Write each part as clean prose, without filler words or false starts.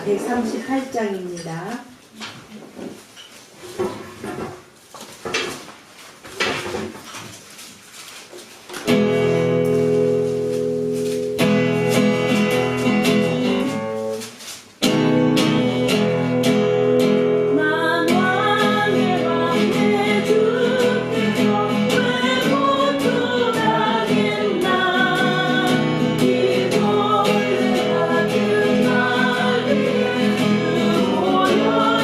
138장입니다. Oh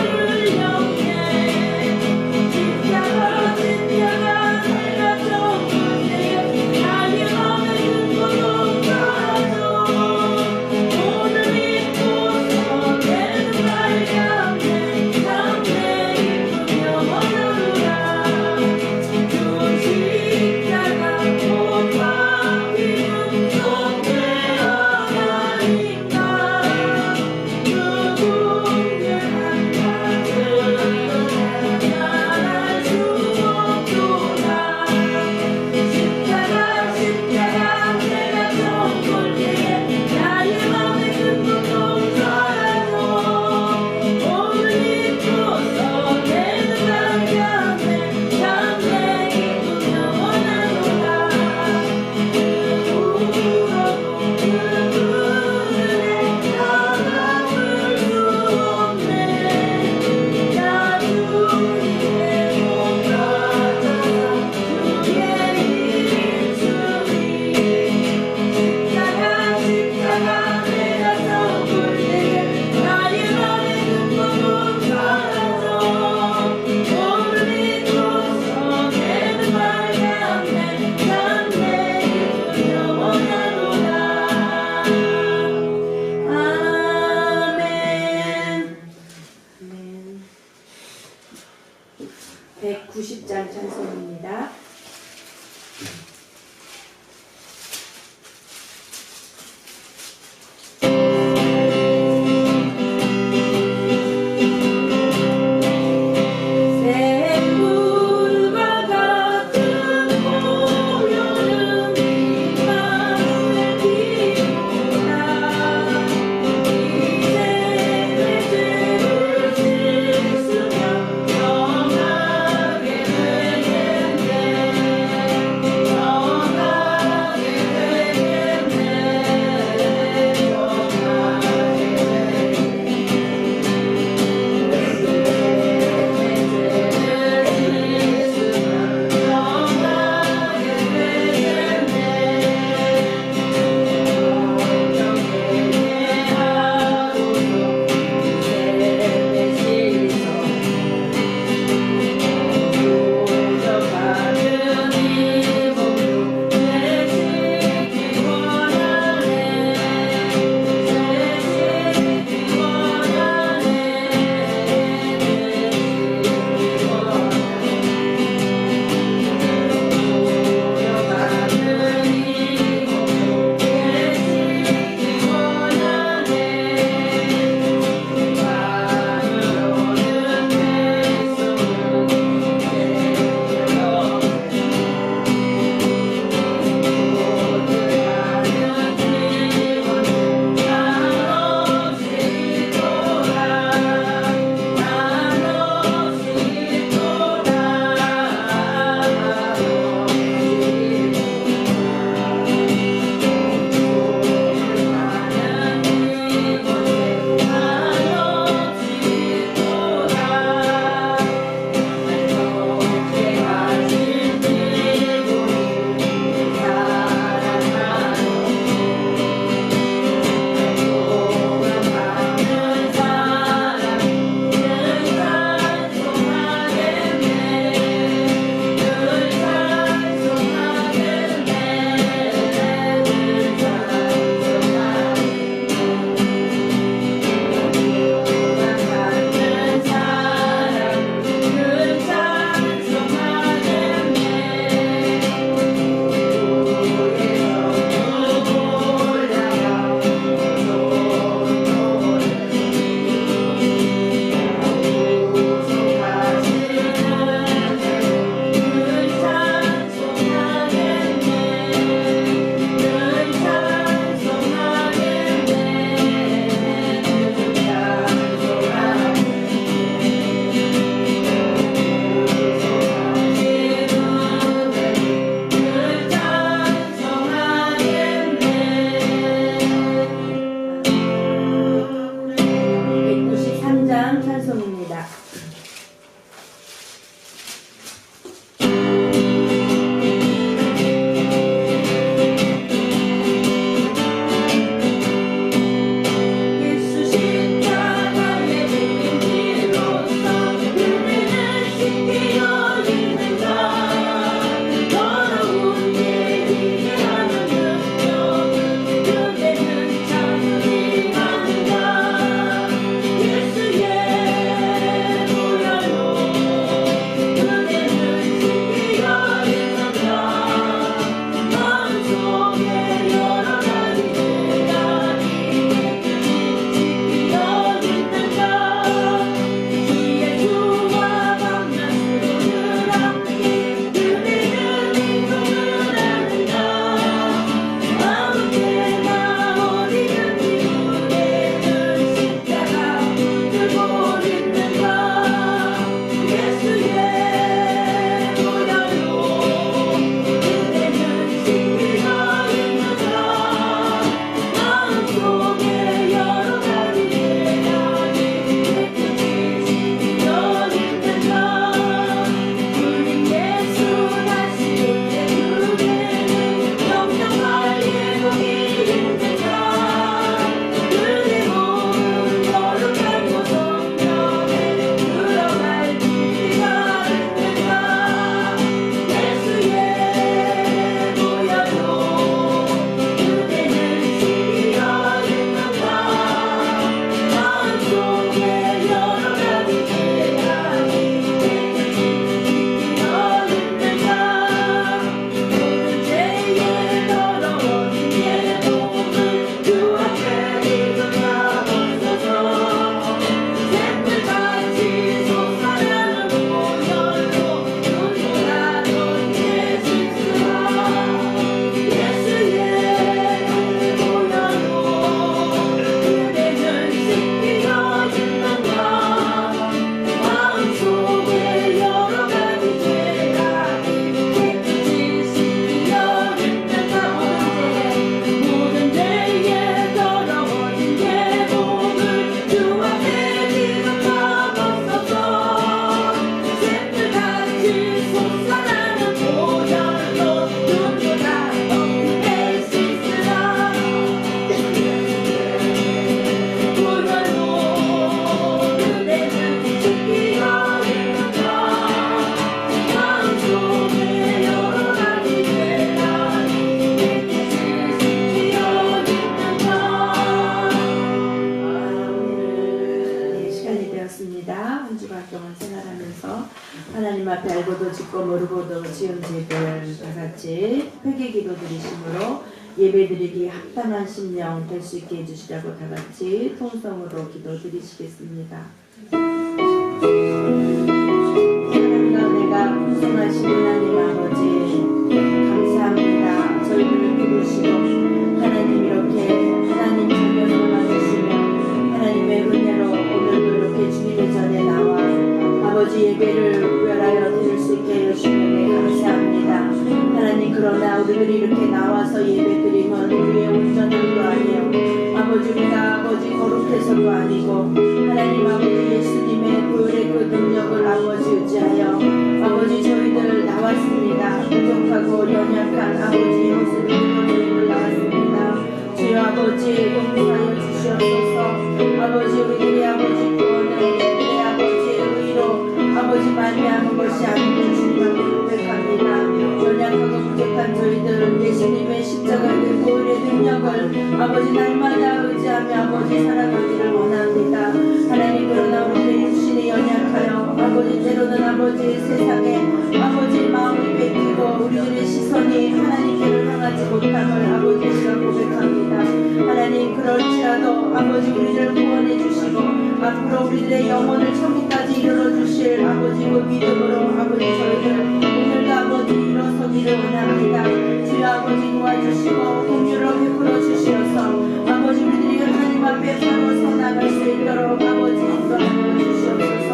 한 주간 동안 생활하면서 하나님 앞에 알고도 짓고 모르고도 지은 죄들 다같이 회개 기도 드리심으로 예배드리기 합당한 심령 될 수 있게 해주시라고 다같이 통성으로 기도 드리시겠습니다. 하나님과 내가 풍성하신 하나님 아버지 감사합니다. 저희들을 부르시고 하나님 이렇게 하나님 자녀로 만드시며 하나님의 은혜로 오늘도 이렇게 주님의 전에 나와 아버지 예배를 구별하여 드릴 수 있게 해주시니 감사합니다. 하나님 그러나 우리들이 이렇게 나와서 예배드림은 우리의 온전함도 아니요 아버지 우리가 아버지 거룩해서도 아니고 하나님 아버지 예수님의 보혈의 그 능력을 아버지 의지하여 아버지 저희들 나왔습니다. 부족하고 연약한 아버지 모습을 저희들 나왔습니다. 주여 아버지 용서하여 주시옵소서. 아버지 우리들이 아버지 구원을 우리의 아버지의 의로 아버지 말미암은 것이 아니고 주님을 고백합니다. 연약하고 부족한 저희들 예수님의 십자가의 보혈의 능력을 아버지 날마다 의지하며 아버지 살아가기를 원합니다. 하나님 그러나 우리의 육신이 연약하여 아버지 때로는 아버지 세상에 아버지 마음을 뺏기고 우리들의 시선이 하나님께를 향하지 못함을 아버지 우리가 고백합니다. 하나님 그럴지라도 아버지 우리를 구원해 주시고 앞으로 우리들의 영혼을 천국까지 이끌어 주실 아버지 그 믿음으로 아버지 저희들 오늘도 아버지 일어서기를 원합니다. 주여 아버지 도와주시고 긍휼을 베풀어 주시어서 아버지 우리들이 하나님 앞에 바로 서 나갈 수 있도록 아버지 인도하여 주시옵소서.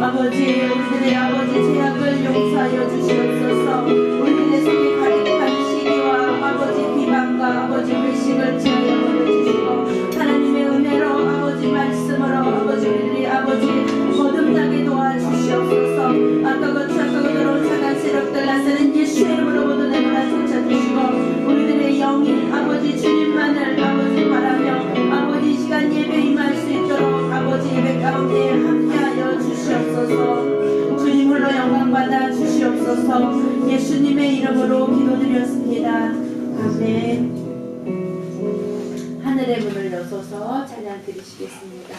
아버지 우리들의 아버지 죄악을 용서하여 주시옵소서. 우리들의 속에 가득한 시기와 아버지 비방과 아버지 회식을 지하여 보내주시고 하나님의 은혜로 아버지 말씀으로 아버지 우리들이 아버지 거듭나게 도와주시옵소서. 아까 거처로 착한 세력들 나서는 예수의 이름으로 모두 내버려 쫓아주시고 우리들의 영이 아버지 주님만을 아버지 바라며 아버지 이 시간 예배 임할 수 있도록 아버지 예배 가운데 함께하여 주시옵소서. 주님 홀로 영광받아 주시옵소서. 예수님의 이름으로 기도드렸습니다. 아멘. 하늘의 문을 여소서 찬양 드리시겠습니다.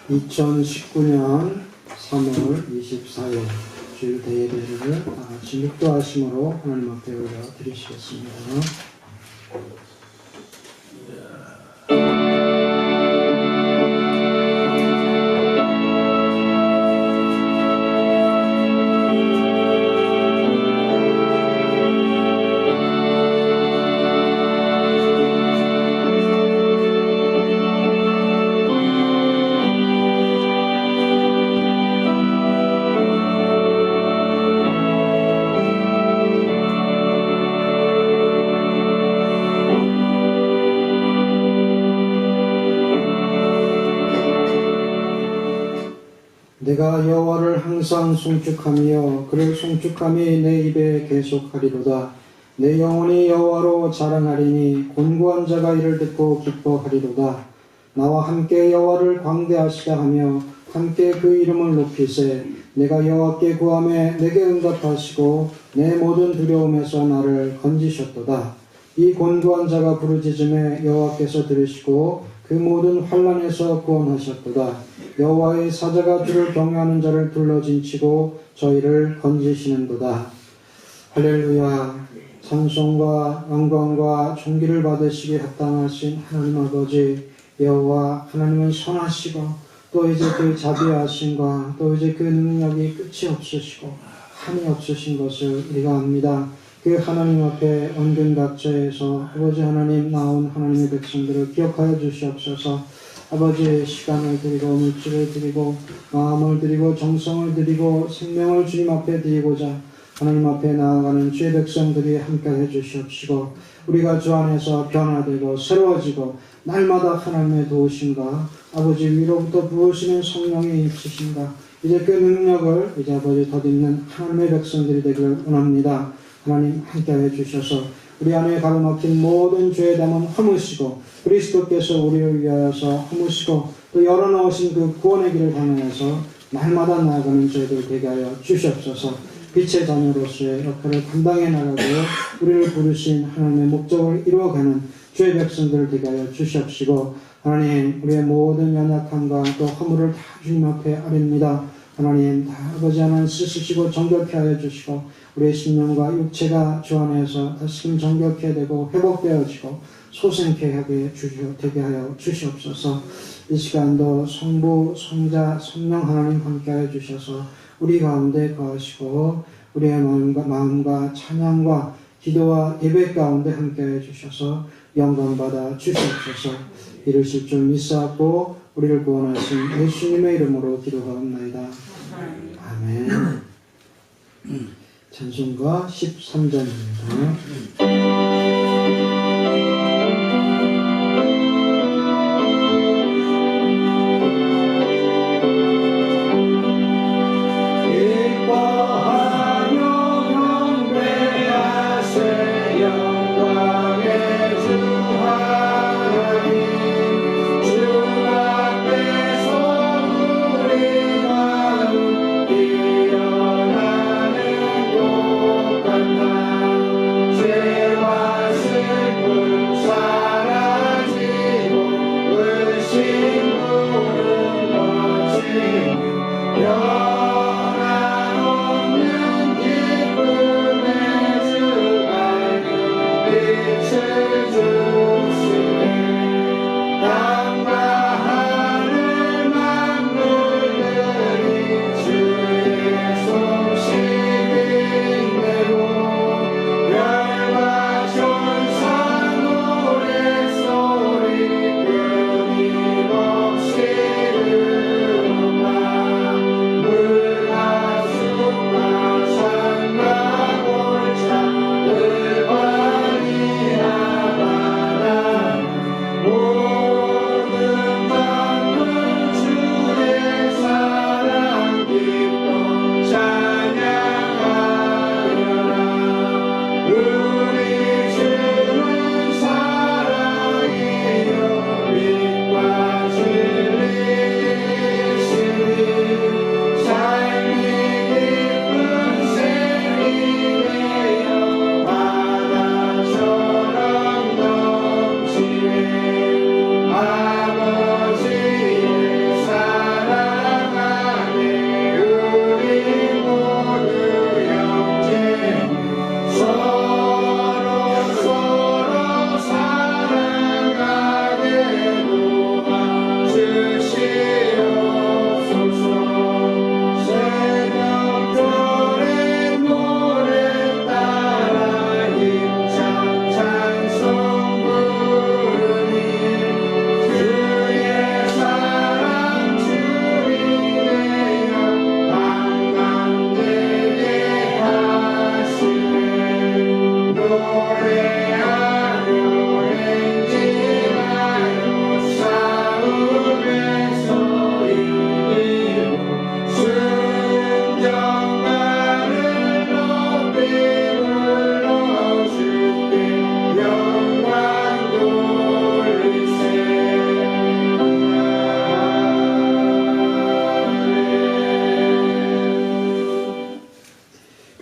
(2019년 3월 24일) 주일 대예배를 다같이 묵도하심으로 하나님 앞에 올려 드리시겠습니다. 내가 여호와를 항상 송축하며 그를 송축함이 내 입에 계속하리로다. 내 영혼이 여호와로 자랑하리니 곤고한 자가 이를 듣고 기뻐하리로다. 나와 함께 여호와를 광대하시다 하며 함께 그 이름을 높이세. 내가 여호와께 구하매 내게 응답하시고 내 모든 두려움에서 나를 건지셨도다. 이 곤고한 자가 부르짖음에 여호와께서 들으시고 그 모든 환난에서 구원하셨도다. 여호와의 사자가 주를 경외하는 자를 둘러진치고 저희를 건지시는도다. 할렐루야. 찬송과 영광과 존귀를 받으시기에 합당하신 하나님 아버지 여호와, 하나님은 선하시고 또 이제 그 자비하심과 또 이제 그 능력이 끝이 없으시고 한이 없으신 것을 우리가 압니다. 그 하나님 앞에 언근각자에서 아버지 하나님 나온 하나님의 백성들을 기억하여 주시옵소서. 아버지, 시간을 드리고 물질을 드리고 마음을 드리고 정성을 드리고 생명을 주님 앞에 드리고자 하나님 앞에 나아가는 주의 백성들이 함께 해주시옵시고 우리가 주 안에서 변화되고 새로워지고 날마다 하나님의 도우심과 아버지 위로부터 부으시는 성령의 입히심과 이제 그 능력을 이제 아버지 덧입는 하나님의 백성들이 되기를 원합니다. 하나님 함께 해주셔서 우리 안에 가로막힌 모든 죄의 담은 허무시고 그리스도께서 우리를 위하여서 허무시고 또 열어놓으신 그 구원의 길을 향하여서 날마다 나아가는 저희들 되게 하여 주시옵소서. 빛의 자녀로서의 역할을 감당해 나가고 우리를 부르신 하나님의 목적을 이루어가는 주의 백성들을 되게 하여 주시옵시고 하나님, 우리의 모든 연약함과 또 허물을 다 주님 앞에 아립니다. 하나님, 다 아버지 하나님 쓰시고 정결케 하여 주시고 우리의 심령과 육체가 주 안에서 다시금 정결케 되고 회복되어지고 소생케 하게 되게 하여 주시옵소서. 이 시간도 성부, 성자, 성령 하나님 함께 하여 주셔서 우리 가운데 거하시고 우리의 마음과 찬양과 기도와 예배 가운데 함께 해 주셔서 영광받아 주시옵소서. 이루실 줄 믿사옵고 우리를 구원하신 예수님의 이름으로 기도하옵나이다. 아멘. 찬송가 13장입니다. 주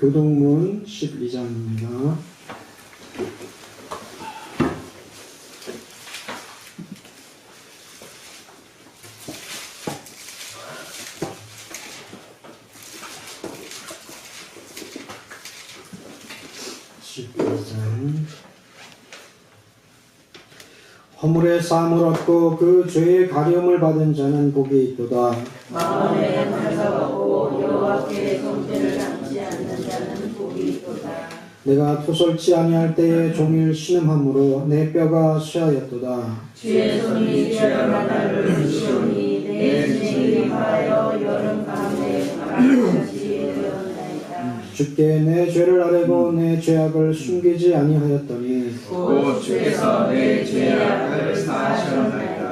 교동문 12장입니다. 허물의 사함을 얻고 그 죄의 가려움을 받은 자는 복이 있도다. 마음에 감사하고 여호와께 성죄를 담지 않는 자는 복이 있도다. 내가 토설치 아니할 때에 종일 신음함으로 내 뼈가 쇠하였도다. 주의 손이 지혜로운 나를 부시오니 내 진행이 하여 여름 가운데 바람같이 되었나이다. 주께 내 죄를 아뢰고 내 죄악을 숨기지 아니하였더니 곧 주께서 내 죄악을 사하셨나이다.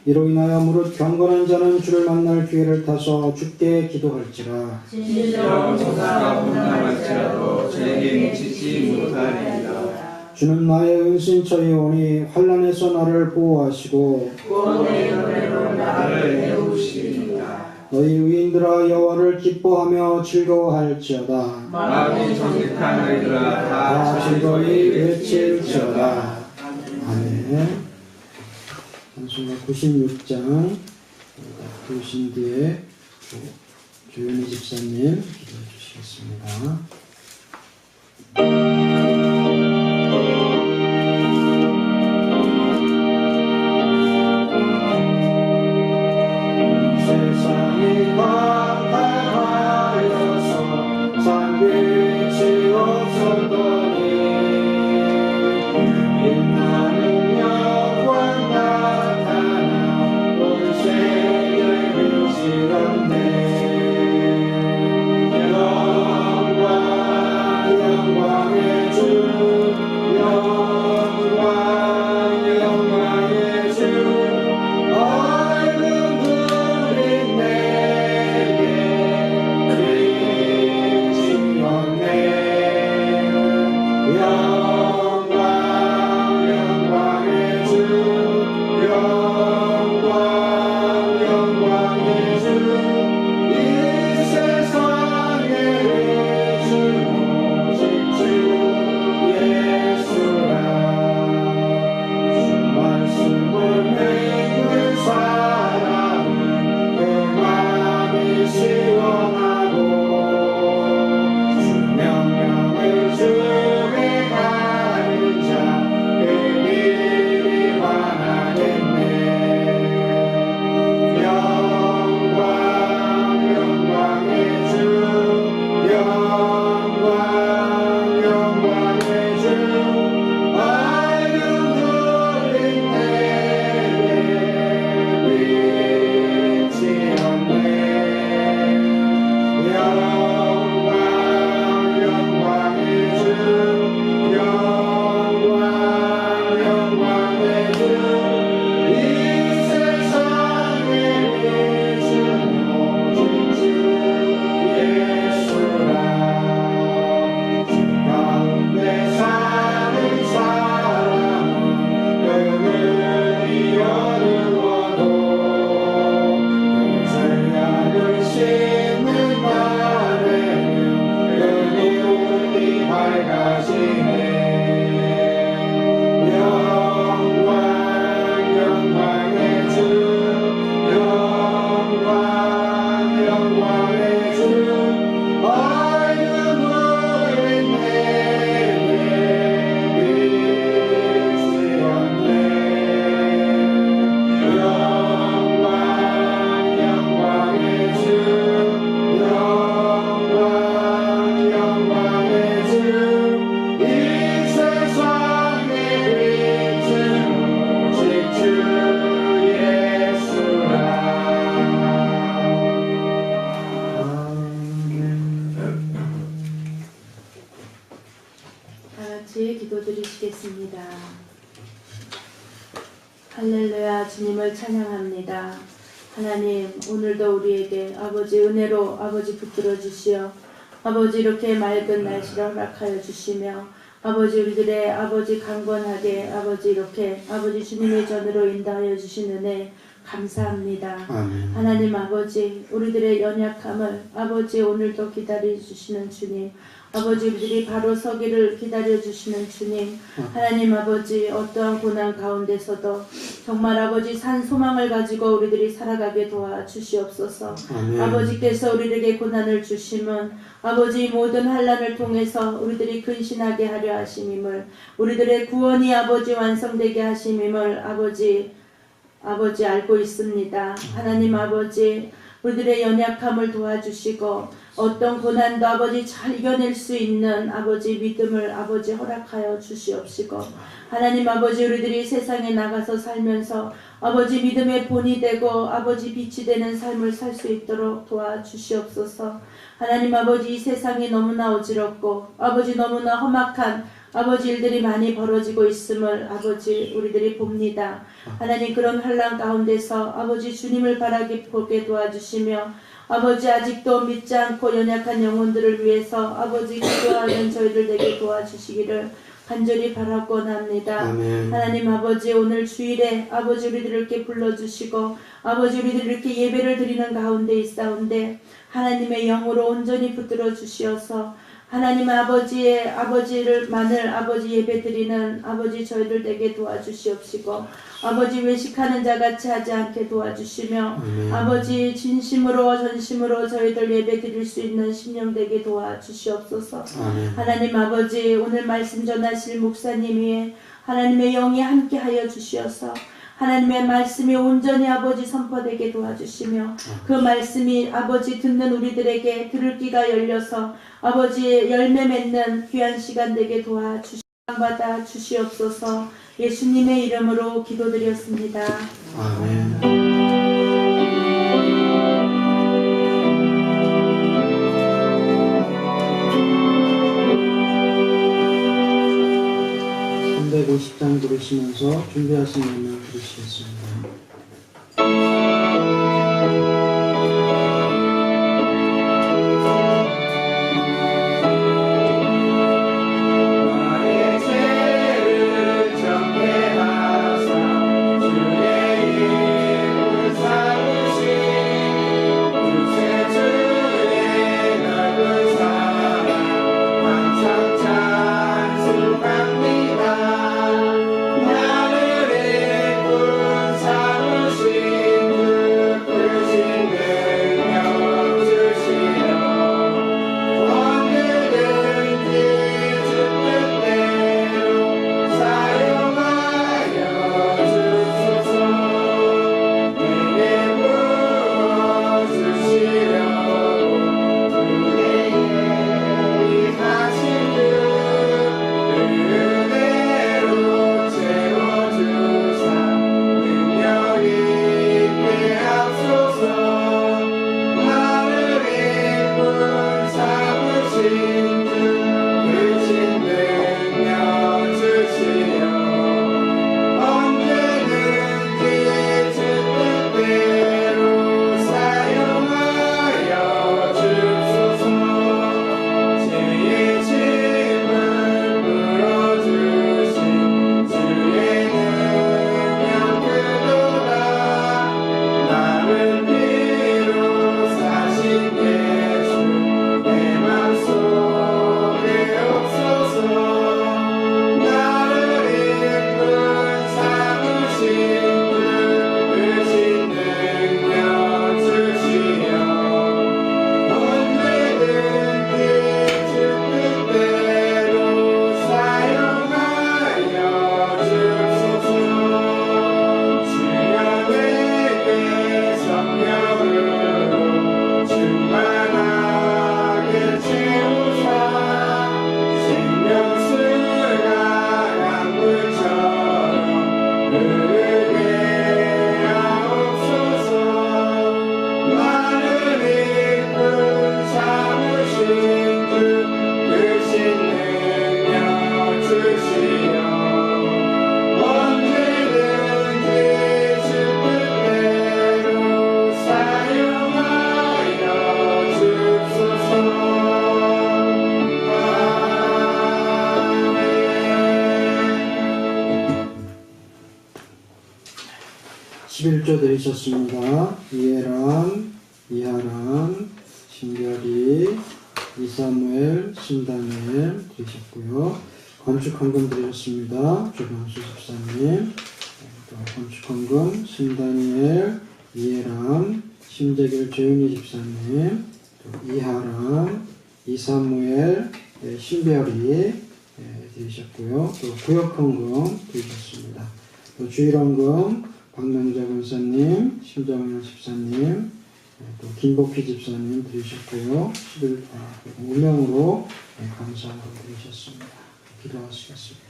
이로 인하여 무릇 경건한 자는 주를 만날 기회를 타서 주께 기도할지라. 진실로 모두가 분함할지라도 죄에게 미치지 못하리이다. 주는 나의 은신처이오니 환난에서 나를 보호하시고 곧 내 노래로 나를 배우시리이다. 너희 의인들아 여호와를 기뻐하며 즐거워할지어다. 마음이 정직한 너희들아 다 즐거이 외칠지어다. 아멘. 단순가 96장 보신 뒤에 조현희 집사님 기도해 주시겠습니다. 세상이 광활하여서 산빛이 없었더니 빛나는 영광 나타나 온 세계를 비추었네. 영광의 주 영광의 주 얼굴이 내게 비치었네. 영광의 주 영광의 주 이 세상에 주 오직 주 예수라. 주 말씀을 믿는 사람은 그 마음이 시원하고 주 명령을 준행하는 자 그 길이 환하겠네. 영광의 주 영광의 주 밝은 불이 내게 비치었네. 영광의 주 영광의 주 이 세상에 빛은 오직 주 예수라. 주 가운데 사는 사람은 그늘이 어두워도 그 죄악을 씻는 날에는 그 눈이 밝아지네. 영광의 주 영광의 주 밝은 불이 내게 비치었네. 영광의 주 영광의 주 이 세상에 빛은 오직 주 예수라. 다 같이 기도드리시겠습니다. 할렐루야. 주님을 찬양합니다. 하나님, 오늘도 우리에게 아버지 은혜로 아버지 붙들어 주시어 아버지 이렇게 맑은 날씨를 허락하여 주시며 아버지 우리들의 아버지 강건하게 아버지 이렇게 아버지 주님의 전으로 인도하여 주신 은혜 감사합니다. 아멘. 하나님 아버지 우리들의 연약함을 아버지 오늘도 기다려 주시는 주님 아버지 우리들이 바로 서기를 기다려주시는 주님 하나님 아버지 어떠한 고난 가운데서도 정말 아버지 산 소망을 가지고 우리들이 살아가게 도와주시옵소서. 아멘. 아버지께서 우리에게 고난을 주심은 아버지 모든 환난을 통해서 우리들이 근신하게 하려 하심임을 우리들의 구원이 아버지 완성되게 하심임을 아버지 알고 있습니다. 하나님 아버지 우리들의 연약함을 도와주시고 어떤 고난도 아버지 잘 이겨낼 수 있는 아버지 믿음을 아버지 허락하여 주시옵시고 하나님 아버지 우리들이 세상에 나가서 살면서 아버지 믿음의 본이 되고 아버지 빛이 되는 삶을 살 수 있도록 도와주시옵소서. 하나님 아버지 이 세상이 너무나 어지럽고 아버지 너무나 험악한 아버지 일들이 많이 벌어지고 있음을 아버지 우리들이 봅니다. 하나님 그런 환난 가운데서 아버지 주님을 보게 도와주시며 아버지 아직도 믿지 않고 연약한 영혼들을 위해서 아버지 기도하는 저희들 되게 도와주시기를 간절히 바라고합니다. 하나님 아버지 오늘 주일에 아버지 우리들을 이렇게 불러주시고 아버지 우리들 이렇게 예배를 드리는 가운데 있사온데 하나님의 영으로 온전히 붙들어 주시어서 하나님 아버지를 아버지 예배 드리는 아버지 저희들 되게 도와주시옵시고 아버지 외식하는 자같이 하지 않게 도와주시며 아버지 진심으로 전심으로 저희들 예배 드릴 수 있는 심령 되게 도와주시옵소서. 하나님 아버지 오늘 말씀 전하실 목사님 위에 하나님의 영이 함께하여 주시어서 하나님의 말씀이 온전히 아버지 선포되게 도와주시며 그 말씀이 아버지 듣는 우리들에게 들을 귀가 열려서 아버지 열매 맺는 귀한 시간 되게 받아 주시옵소서. 예수님의 이름으로 기도드렸습니다. 아멘. 350장 부르시면서 준비하신 음을 부르시겠습니다. 드리셨습니다. 이해란, 이하란, 신별이, 이사무엘, 신단 드리셨고요. 건축헌금 드리셨습니다. 조병수 집사님. 또 건축헌금 신다니엘, 이해람, 심재길 조윤희 집사님, 또 이하람, 이사무엘, 신별이 드리셨고요. 또 구역헌금 드리셨습니다. 또 주일헌금 박명자 권사님, 심정현 집사님, 또 김복희 집사님 드리셨고요. 11명으로 감사헌금 드리셨습니다. 기도하시겠습니다.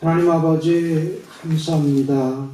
하나님 아버지 감사합니다.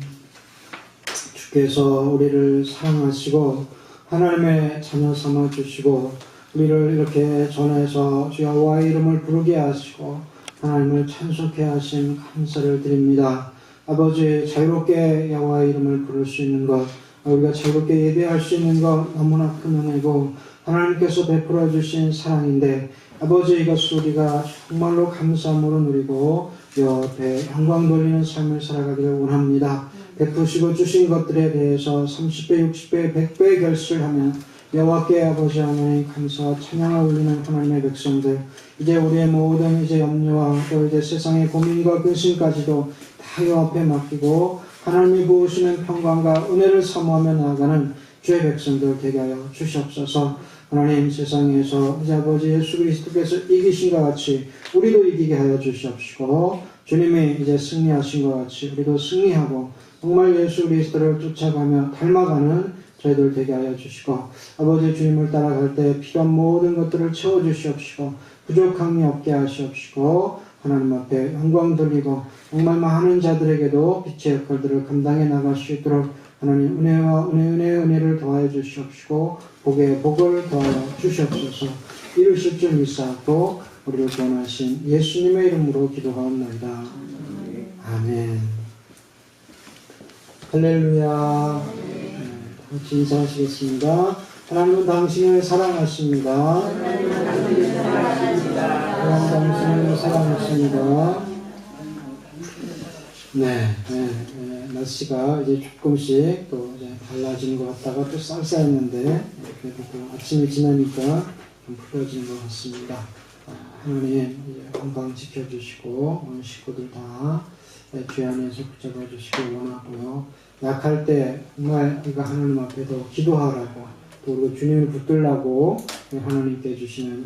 주께서 우리를 사랑하시고 하나님의 자녀 삼아주시고 우리를 이렇게 전해서 주 여호와의 이름을 부르게 하시고 하나님을 찬송케 하신 감사를 드립니다. 아버지 자유롭게 여호와의 이름을 부를 수 있는 것, 우리가 자유롭게 예배할 수 있는 것 너무나 큰 은혜고 하나님께서 베풀어 주신 사랑인데 아버지 이것을 우리가 정말로 감사함으로 누리고 옆에 영광 돌리는 삶을 살아가기를 원합니다. 베푸시고 주신 것들에 대해서 30배, 60배, 100배의 결실을 하며 여호와께 아버지 하나님 감사와 찬양을 올리는 하나님의 백성들, 이제 우리의 모든 이제 염려와 또 이제 세상의 고민과 근심까지도 다 여호와 앞에 맡기고 하나님이 부으시는 평강과 은혜를 사모하며 나아가는 주의 백성들 되게 하여 주시옵소서. 하나님 세상에서 이제 아버지 예수 그리스도께서 이기신 것 같이 우리도 이기게 하여 주시옵시고 주님이 이제 승리하신 것 같이 우리도 승리하고 정말 예수 그리스도를 쫓아가며 닮아가는 저희들 되게 하여 주시고 아버지 주님을 따라갈 때 필요한 모든 것들을 채워주시옵시고 부족함이 없게 하시옵시고 하나님 앞에 영광 돌리고 정말 많은 자들에게도 빛의 역할들을 감당해 나갈 수 있도록 하나님 은혜와 은혜를 더하여 주시옵시고 복에 복을 더하여 주시옵소서. 이루실 줄 믿사옵고 우리를 구원하신 예수님의 이름으로 기도하옵나이다. 아멘. 할렐루야. 같이 인사하시겠습니다. 하나님은 당신을 사랑하십니다. 하나님 당신을 사랑하십니다. 날씨가 이제 조금씩 또 이제 달라지는 것 같다가 또 쌀쌀했는데 그래도 또 아침이 지나니까 좀 풀어지는 것 같습니다. 하나님 건강 지켜주시고 오늘 식구들 다 주 안에서 붙잡아 주시기 원하고요. 약할 때 정말 우리가 하나님 앞에서 기도하라고 또 우리가 주님을 붙들라고 하나님께 주시는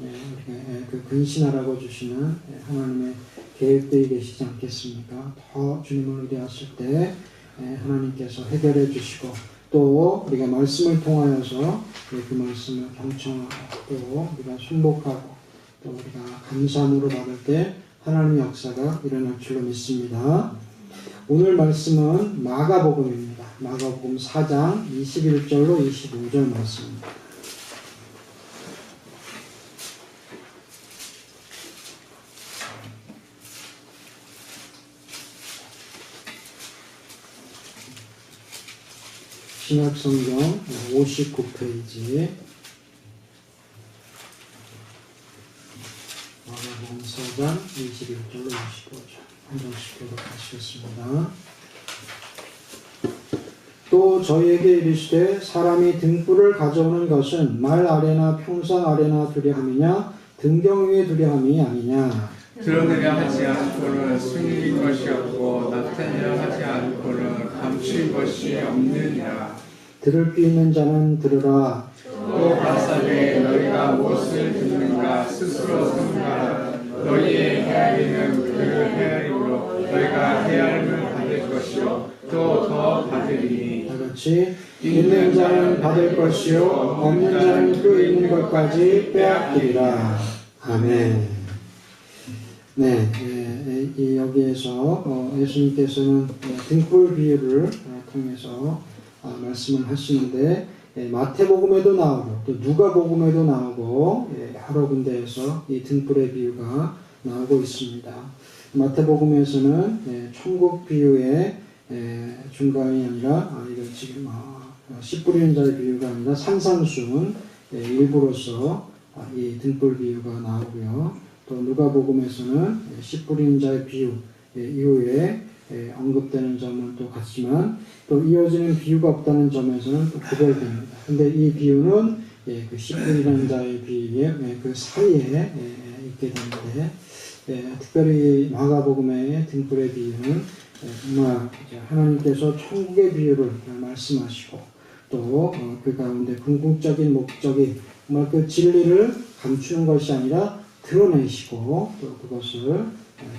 그 근신하라고 주시는 하나님의 계획들이 계시지 않겠습니까? 더 주님을 의뢰했을 때 하나님께서 해결해 주시고 또 우리가 말씀을 통하여서 그 말씀을 경청하고 또 우리가 순복하고 또 우리가 감사함으로 받을 때 하나님의 역사가 일어날 줄로 믿습니다. 오늘 말씀은 마가복음입니다. 마가복음 4장 21절로 25절 말씀입니다. 신약성경 59페이지 마가복음 4장 21절로 25절 한 장씩 교독하시겠습니다. 또 저희에게 이르시되 사람이 등불을 가져오는 것은 말 아래나 평상 아래나 두려함이냐 등경 위에 두려함이 아니냐. 드러내려 하지 않고는 숨길 것이 없고 나타내려 하지 않고는 감출 것이 없느니라. 들을 귀 있는 자는 들으라. 또 가사되 너희가 무엇을 듣는가 스스로 생각하라. 너희의 헤아림은 그 헤아림으로 너희가 헤아림을 받을 것이요 또 더 받으리니. 다같이 있는 자는 받을 것이요 없는 자는 그 있는 것까지 빼앗기리라. 아멘. 여기에서 예수님께서는 등불 비유를 통해서 말씀을 하시는데 마태복음에도 나오고 또 누가복음에도 나오고 여러 군데에서 이 등불의 비유가 나오고 있습니다. 마태복음에서는 천국 비유의 중간이 아니라 이거 지금 씨 뿌리는 자의 비유가 아니라 산상수훈 일부로서 이 등불 비유가 나오고요. 또 누가복음에서는 씨 뿌리는 자의 비유 이후에 언급되는 점은 또 같지만 또 이어지는 비유가 없다는 점에서는 또 구별됩니다. 근데 이 비유는 그 씨 뿌리는 자의 비유의 그 사이에 갖게 되는데 특별히 마가복음의 등불의 비유는 정말 하나님께서 천국의 비유를 말씀하시고 또 그 가운데 궁극적인 목적이 정말 그 진리를 감추는 것이 아니라 드러내시고 또 그것을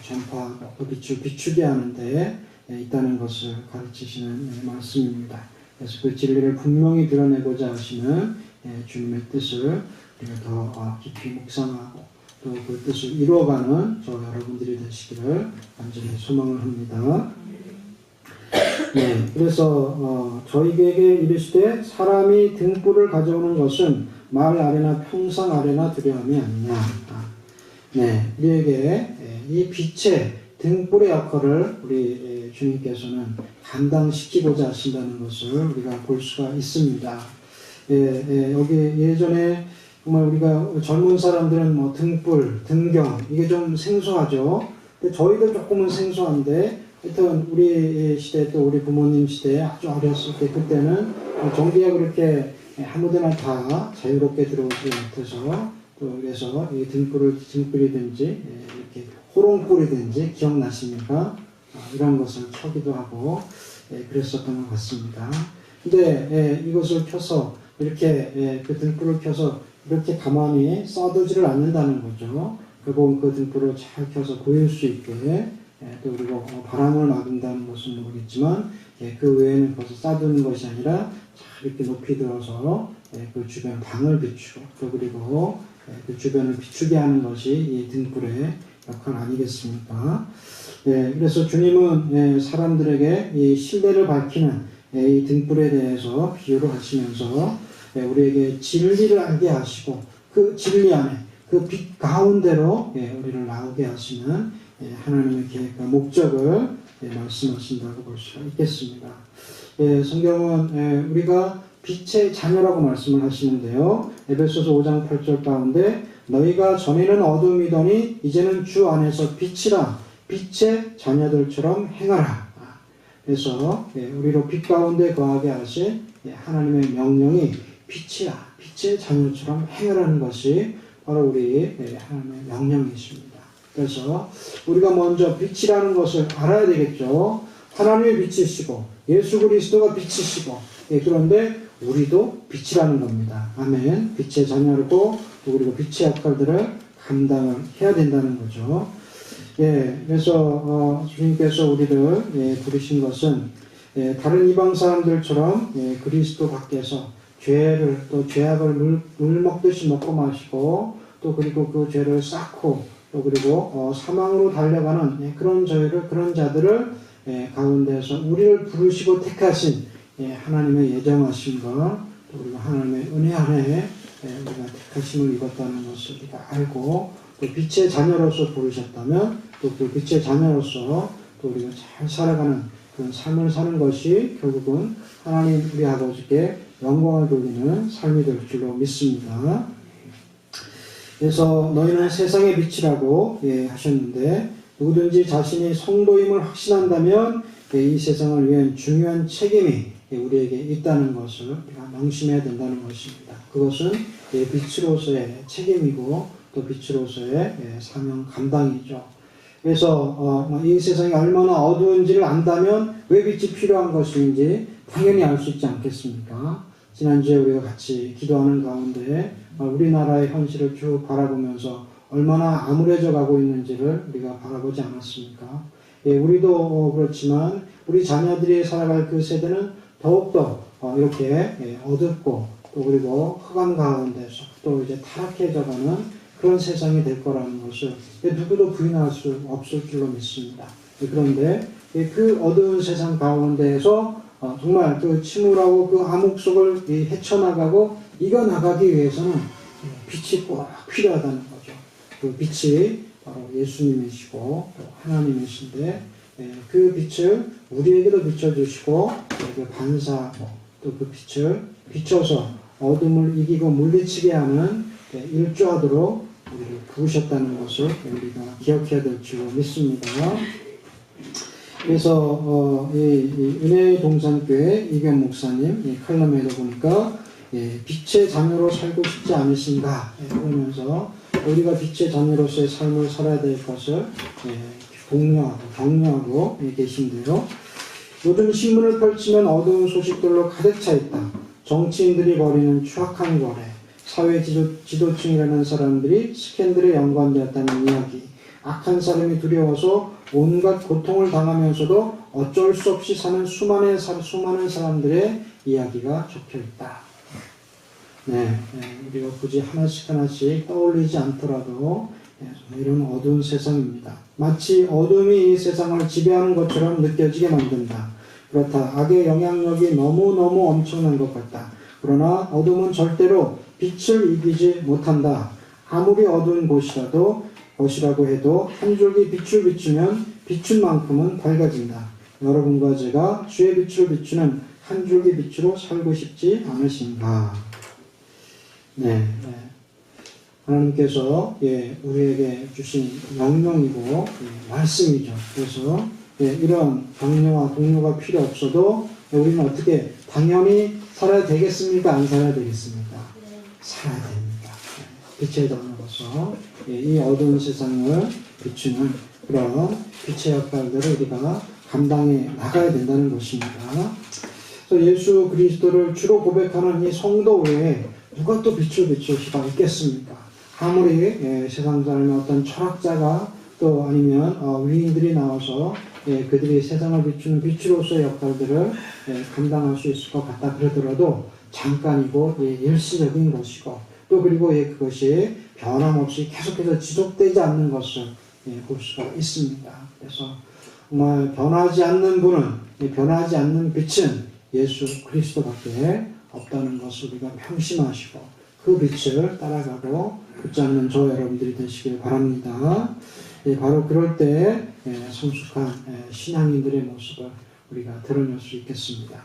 전파하고 또 비추게 하는데 있다는 것을 가르치시는 말씀입니다. 그래서 그 진리를 분명히 드러내고자 하시는 주님의 뜻을 우리가 더 깊이 묵상하고 또 그 뜻을 이루어가는 저 여러분들이 되시기를 간절히 소망을 합니다. 네, 그래서 저희에게 이르시되 사람이 등불을 가져오는 것은 말 아래나 평상 아래나 두려움이 아니냐. 네, 우리에게 이 빛의 등불의 역할을 우리 주님께서는 감당시키고자 하신다는 것을 우리가 볼 수가 있습니다. 여기 예전에 정말 우리가 젊은 사람들은 뭐 등불, 등경 이게 좀 생소하죠. 근데 저희도 조금은 생소한데 하여튼 우리 시대 또 우리 부모님 시대에 아주 어렸을 때 그때는 전기가 그렇게 아무데나 다 자유롭게 들어오지 못해서 또 그래서 이 등불이든지 이렇게 호롱불이든지 기억나십니까? 이런 것을 켜기도 하고 그랬었던 것 같습니다. 근데 이것을 켜서 이렇게 그 등불을 켜서 이렇게 가만히 써두지를 않는다는 거죠. 결국은 그 등불을 잘 켜서 보일 수 있게 또 그리고 바람을 막는다는 것은 모르겠지만 그 외에는 벌써 싸두는 것이 아니라 잘 이렇게 높이 들어서 그 주변 방을 비추고 또 그리고 그 주변을 비추게 하는 것이 이 등불의 역할 아니겠습니까? 그래서 주님은 사람들에게 이 신뢰를 밝히는 이 등불에 대해서 비유를 하시면서 우리에게 진리를 알게 하시고 그 진리 안에 그 빛 가운데로 우리를 나오게 하시는 하나님의 계획과 목적을 말씀하신다고 볼 수가 있겠습니다. 성경은 우리가 빛의 자녀라고 말씀을 하시는데요. 에베소서 5장 8절 가운데 너희가 전에는 어둠이더니 이제는 주 안에서 빛이라 빛의 자녀들처럼 행하라. 그래서 우리로 빛 가운데 거하게 하신 하나님의 명령이 빛이라 빛의 자녀처럼 행하라는 것이 바로 우리 하나님의 명령이십니다. 그래서 우리가 먼저 빛이라는 것을 알아야 되겠죠. 하나님의 빛이시고 예수 그리스도가 빛이시고 그런데 우리도 빛이라는 겁니다. 아멘. 빛의 자녀고 그리고 빛의 역할들을 감당을 해야 된다는 거죠. 그래서 주님께서 우리를 부르신 것은 다른 이방 사람들처럼 그리스도 밖에서 죄를 또 죄악을 물 먹듯이 먹고 마시고 또 그리고 그 죄를 쌓고 또 그리고 사망으로 달려가는 그런 자들을 가운데서 우리를 부르시고 택하신 하나님의 예정하심과 또 그리고 하나님의 은혜 안에 우리가 택하심을 입었다는 것을 우리가 알고 또 빛의 자녀로서 부르셨다면 또 그 빛의 자녀로서 또 우리가 잘 살아가는 그런 삶을 사는 것이 결국은 하나님 우리 아버지께 영광을 돌리는 삶이 될 줄로 믿습니다. 그래서 너희는 세상의 빛이라고 하셨는데 누구든지 자신이 성도임을 확신한다면 이 세상을 위한 중요한 책임이 우리에게 있다는 것을 우리가 명심해야 된다는 것입니다. 그것은 빛으로서의 책임이고 또 빛으로서의 사명 감당이죠. 그래서 이 세상이 얼마나 어두운지를 안다면 왜 빛이 필요한 것인지 당연히 알 수 있지 않겠습니까? 지난주에 우리가 같이 기도하는 가운데 우리나라의 현실을 쭉 바라보면서 얼마나 암울해져 가고 있는지를 우리가 바라보지 않았습니까? 우리도 그렇지만 우리 자녀들이 살아갈 그 세대는 더욱더 이렇게 어둡고 또 그리고 흑암 가운데서 또 이제 타락해져가는 그런 세상이 될 거라는 것을 누구도 부인할 수 없을 줄로 믿습니다. 그런데 그 어두운 세상 가운데에서 정말 그 침울하고 그 암흑 속을 헤쳐나가고 이겨나가기 위해서는 빛이 꼭 필요하다는 거죠. 그 빛이 바로 예수님이시고 또 하나님이신데 그 빛을 우리에게도 비춰주시고 반사하고 또 그 빛을 비춰서 어둠을 이기고 물리치게 하는 일조하도록 우리를 부르셨다는 것을 우리가 기억해야 될 줄로 믿습니다. 그래서 이 은혜의 동산교회 이경 목사님 이 칼럼에도 보니까 빛의 자녀로 살고 싶지 않으신가 그러면서 우리가 빛의 자녀로서의 삶을 살아야 될 것을 독려하고 격려하고 계신데요. 요즘 신문을 펼치면 어두운 소식들로 가득 차 있다. 정치인들이 벌이는 추악한 거래, 사회 지도층이라는 사람들이 스캔들에 연관되었다는 이야기, 악한 사람이 두려워서 온갖 고통을 당하면서도 어쩔 수 없이 사는 수많은 사람들의 이야기가 적혀 있다. 우리가 굳이 하나씩 떠올리지 않더라도 이런 어두운 세상입니다. 마치 어둠이 이 세상을 지배하는 것처럼 느껴지게 만든다. 그렇다. 악의 영향력이 너무너무 엄청난 것 같다. 그러나 어둠은 절대로 빛을 이기지 못한다. 아무리 어두운 곳이라고 해도 한 줄기 빛을 비추면 비춘 만큼은 밝아진다. 여러분과 제가 주의 빛을 비추는 한 줄기 빛으로 살고 싶지 않으신가? 하나님께서 우리에게 주신 명령이고 말씀이죠. 그래서 이런 격려와 동료가 필요 없어도 우리는 어떻게 당연히 살아야 되겠습니까? 안 살아야 되겠습니까? 살아야 됩니다. 빛의 자녀로서 이 어두운 세상을 비추는 그런 빛의 역할들을 우리가 감당해 나가야 된다는 것입니다. 그래서 예수 그리스도를 주로 고백하는 이 성도 외에 누가 또 빛을 비출 수가 있겠습니까? 아무리 세상 사람의 어떤 철학자가 또 아니면 위인들이 나와서 그들이 세상을 비추는 빛으로서의 역할들을 감당할 수 있을 것 같다 그러더라도 잠깐이고 일시적인 것이고 또 그리고 그것이 변함없이 계속해서 지속되지 않는 것을 볼 수가 있습니다. 그래서 정말 변하지 않는 분은 변하지 않는 빛은 예수 그리스도밖에 없다는 것을 우리가 명심하시고 그 빛을 따라가고 붙잡는 저 여러분들이 되시길 바랍니다. 바로 그럴 때 성숙한 신앙인들의 모습을 우리가 드러낼 수 있겠습니다.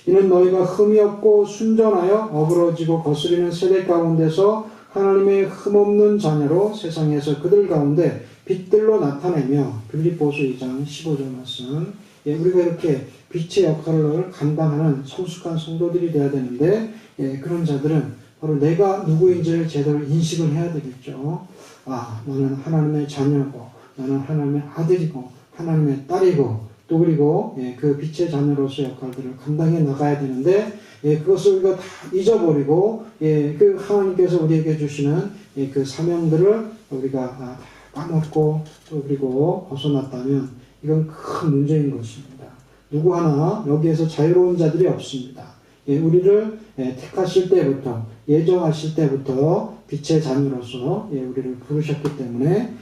이는 너희가 흠이 없고 순전하여 어그러지고 거스리는 세대 가운데서 하나님의 흠없는 자녀로 세상에서 그들 가운데 빛들로 나타내며 빌립보서 2장 15절 말씀 우리가 이렇게 빛의 역할을 감당하는 성숙한 성도들이 되어야 되는데 그런 자들은 바로 내가 누구인지를 제대로 인식을 해야 되겠죠. 나는 하나님의 자녀고 나는 하나님의 아들이고 하나님의 딸이고 또 그리고 그 빛의 자녀로서 역할들을 감당해 나가야 되는데 그것을 우리가 다 잊어버리고 그 하나님께서 우리에게 주시는 그 사명들을 우리가 까먹고 또 그리고 벗어났다면 이건 큰 문제인 것입니다. 누구 하나 여기에서 자유로운 자들이 없습니다. 우리를 택하실 때부터 예정하실 때부터 빛의 자녀로서 우리를 부르셨기 때문에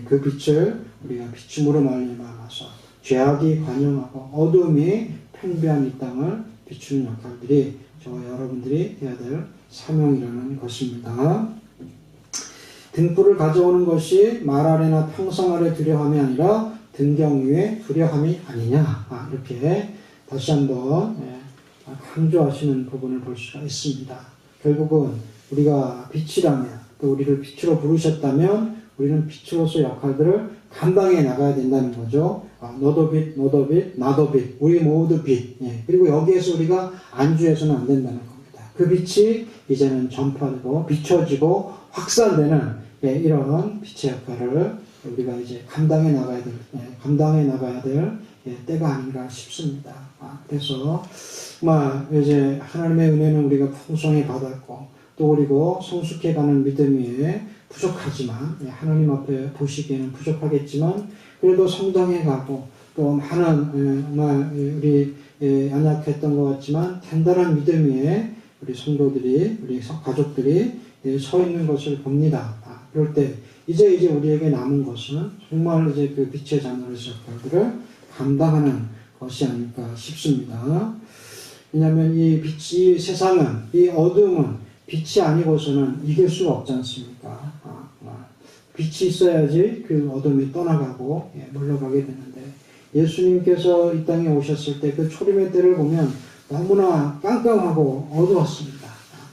그 빛을 우리가 비춤으로 말미암아서 죄악이 관영하고 어둠이 팽배한 이 땅을 비추는 역할들이 저와 여러분들이 해야 될 사명이라는 것입니다. 등불을 가져오는 것이 말 아래나 평상 아래 두려함이 아니라 등경 위에 두려함이 아니냐 이렇게 다시 한번 강조하시는 부분을 볼 수가 있습니다. 결국은 우리가 빛이라면 또 우리를 빛으로 부르셨다면 우리는 빛으로서 역할들을 감당해 나가야 된다는 거죠. 너도 빛, 너도 빛, 나도 빛, 우리 모두 빛. 그리고 여기에서 우리가 안주해서는 안 된다는 겁니다. 그 빛이 이제는 전파되고 비춰지고 확산되는 이런 빛의 역할을 우리가 이제 감당해 나가야 될 때가 아닌가 싶습니다. 그래서 이제 하나님의 은혜는 우리가 풍성히 받았고 또 그리고 성숙해가는 믿음이 부족하지만 하나님 앞에 보시기에는 부족하겠지만 그래도 성장해가고 또 많은 우리 연약했던 것 같지만 단단한 믿음 위에 우리 성도들이 우리 가족들이 서 있는 것을 봅니다. 그럴 때 이제 우리에게 남은 것은 정말 이제 그 빛의 자녀로서 역할들을 감당하는 것이 아닐까 싶습니다. 왜냐하면 이 빛이 세상은 이 어둠은 빛이 아니고서는 이길 수가 없지 않습니까? 빛이 있어야지 그 어둠이 떠나가고 물러가게 되는데 예수님께서 이 땅에 오셨을 때 그 초림의 때를 보면 너무나 깜깜하고 어두웠습니다.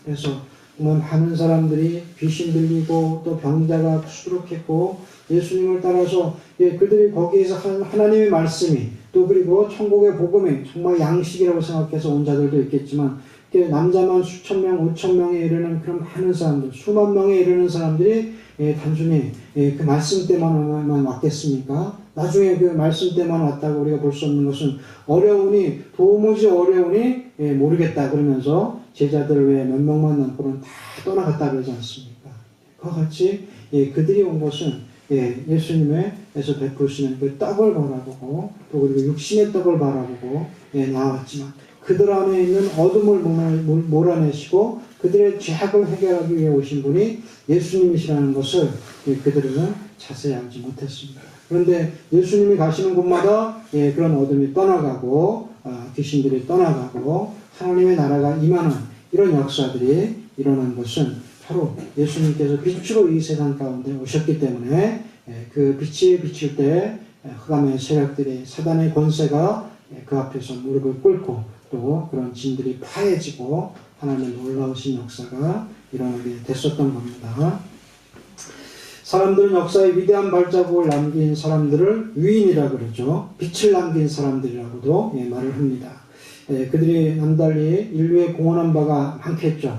그래서 정말 많은 사람들이 귀신 들리고 또 병자가 수두룩했고 예수님을 따라서 그들이 거기에서 하나님의 말씀이 또 그리고 천국의 복음이 정말 양식이라고 생각해서 온 자들도 있겠지만 남자만 수천 명, 5천 명에 이르는 그런 많은 사람들, 수만 명에 이르는 사람들이 단순히 그 말씀 때만 왔겠습니까? 나중에 그 말씀 때만 왔다고 우리가 볼 수 없는 것은 어려우니 도무지 어려우니 모르겠다 그러면서 제자들 외에 몇 명만 남고는 다 떠나갔다 그러지 않습니까? 그와 같이 그들이 온 것은 예수님에서 베푸시는 그 떡을 바라보고 또 그리고 육신의 떡을 바라보고 나왔지만 그들 안에 있는 어둠을 몰아내시고 그들의 죄악을 해결하기 위해 오신 분이 예수님이시라는 것을 그들은 자세히 알지 못했습니다. 그런데 예수님이 가시는 곳마다 그런 어둠이 떠나가고 귀신들이 떠나가고 하나님의 나라가 임하는 이런 역사들이 일어난 것은 바로 예수님께서 빛으로 이 세상 가운데 오셨기 때문에 그 빛이 비칠 때 흑암의 세력들이 사단의 권세가 그 앞에서 무릎을 꿇고 또 그런 진들이 파해지고 하나님의 놀라우신 역사가 일어나게 됐었던 겁니다. 사람들은 역사의 위대한 발자국을 남긴 사람들을 위인이라 그러죠. 빛을 남긴 사람들이라고도 말을 합니다. 그들이 남달리 인류에 공헌한 바가 많겠죠.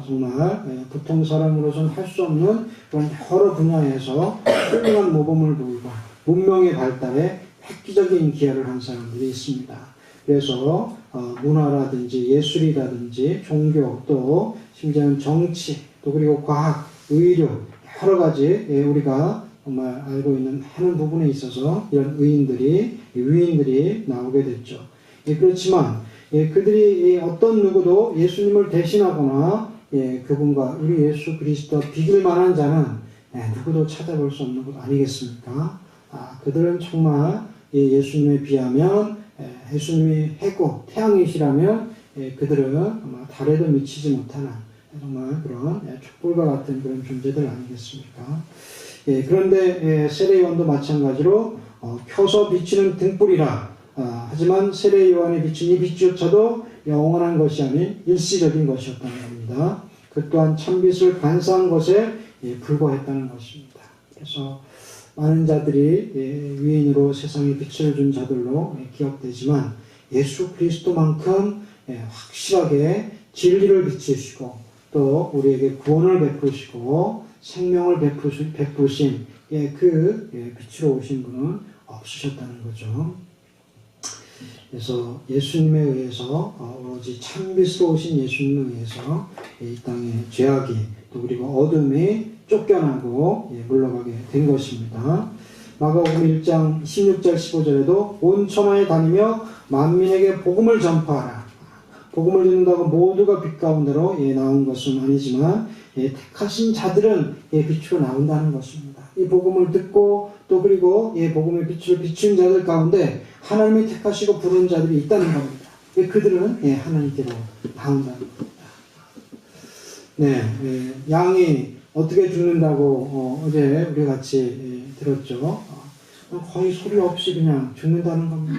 정말 보통 사람으로서는 할 수 없는 그런 여러 분야에서 훌륭한 모범을 보이고 문명의 발달에 획기적인 기여를 한 사람들이 있습니다. 그래서 문화라든지 예술이라든지 종교 또 심지어는 정치 또 그리고 과학, 의료 여러 가지 우리가 정말 알고 있는 많은 부분에 있어서 이런 위인들이 나오게 됐죠. 그렇지만 그들이 어떤 누구도 예수님을 대신하거나 그분과 우리 예수 그리스도 비길 만한 자는 누구도 찾아볼 수 없는 것 아니겠습니까? 그들은 정말 예수님에 비하면 예수님이 해고 태양이시라면 그들은 아마 달에도 미치지 못하는 정말 그런 촛불과 같은 그런 존재들 아니겠습니까? 그런데 세례요한도 마찬가지로 켜서 비치는 등불이라 하지만 세례요한이 비춘 이 빛조차도 영원한 것이 아닌 일시적인 것이었다는 겁니다. 그 또한 참빛을 반사한 것에 불과했다는 것입니다. 그래서 많은 자들이 위인으로 세상에 빛을 준 자들로 기억되지만 예수 그리스도만큼 확실하게 진리를 비추시고 또 우리에게 구원을 베푸시고 생명을 베푸신 그 빛으로 오신 분은 없으셨다는 거죠. 그래서 예수님에 의해서 오로지 참빛으로 오신 예수님에 의해서 이 땅의 죄악이 또 그리고 어둠이 쫓겨나고 물러가게 된 것입니다. 마가복음 1장 16절 15절에도 온 천하에 다니며 만민에게 복음을 전파하라. 복음을 듣는다고 모두가 빛 가운데로 나온 것은 아니지만 택하신 자들은 빛으로 나온다는 것입니다. 이 복음을 듣고 또 그리고 복음의 빛을 비춘 자들 가운데 하나님이 택하시고 부른 자들이 있다는 겁니다. 그들은 하나님께로 나온다는 겁니다. 양이 어떻게 죽는다고 어제 우리 같이 들었죠. 거의 소리 없이 그냥 죽는다는 겁니다.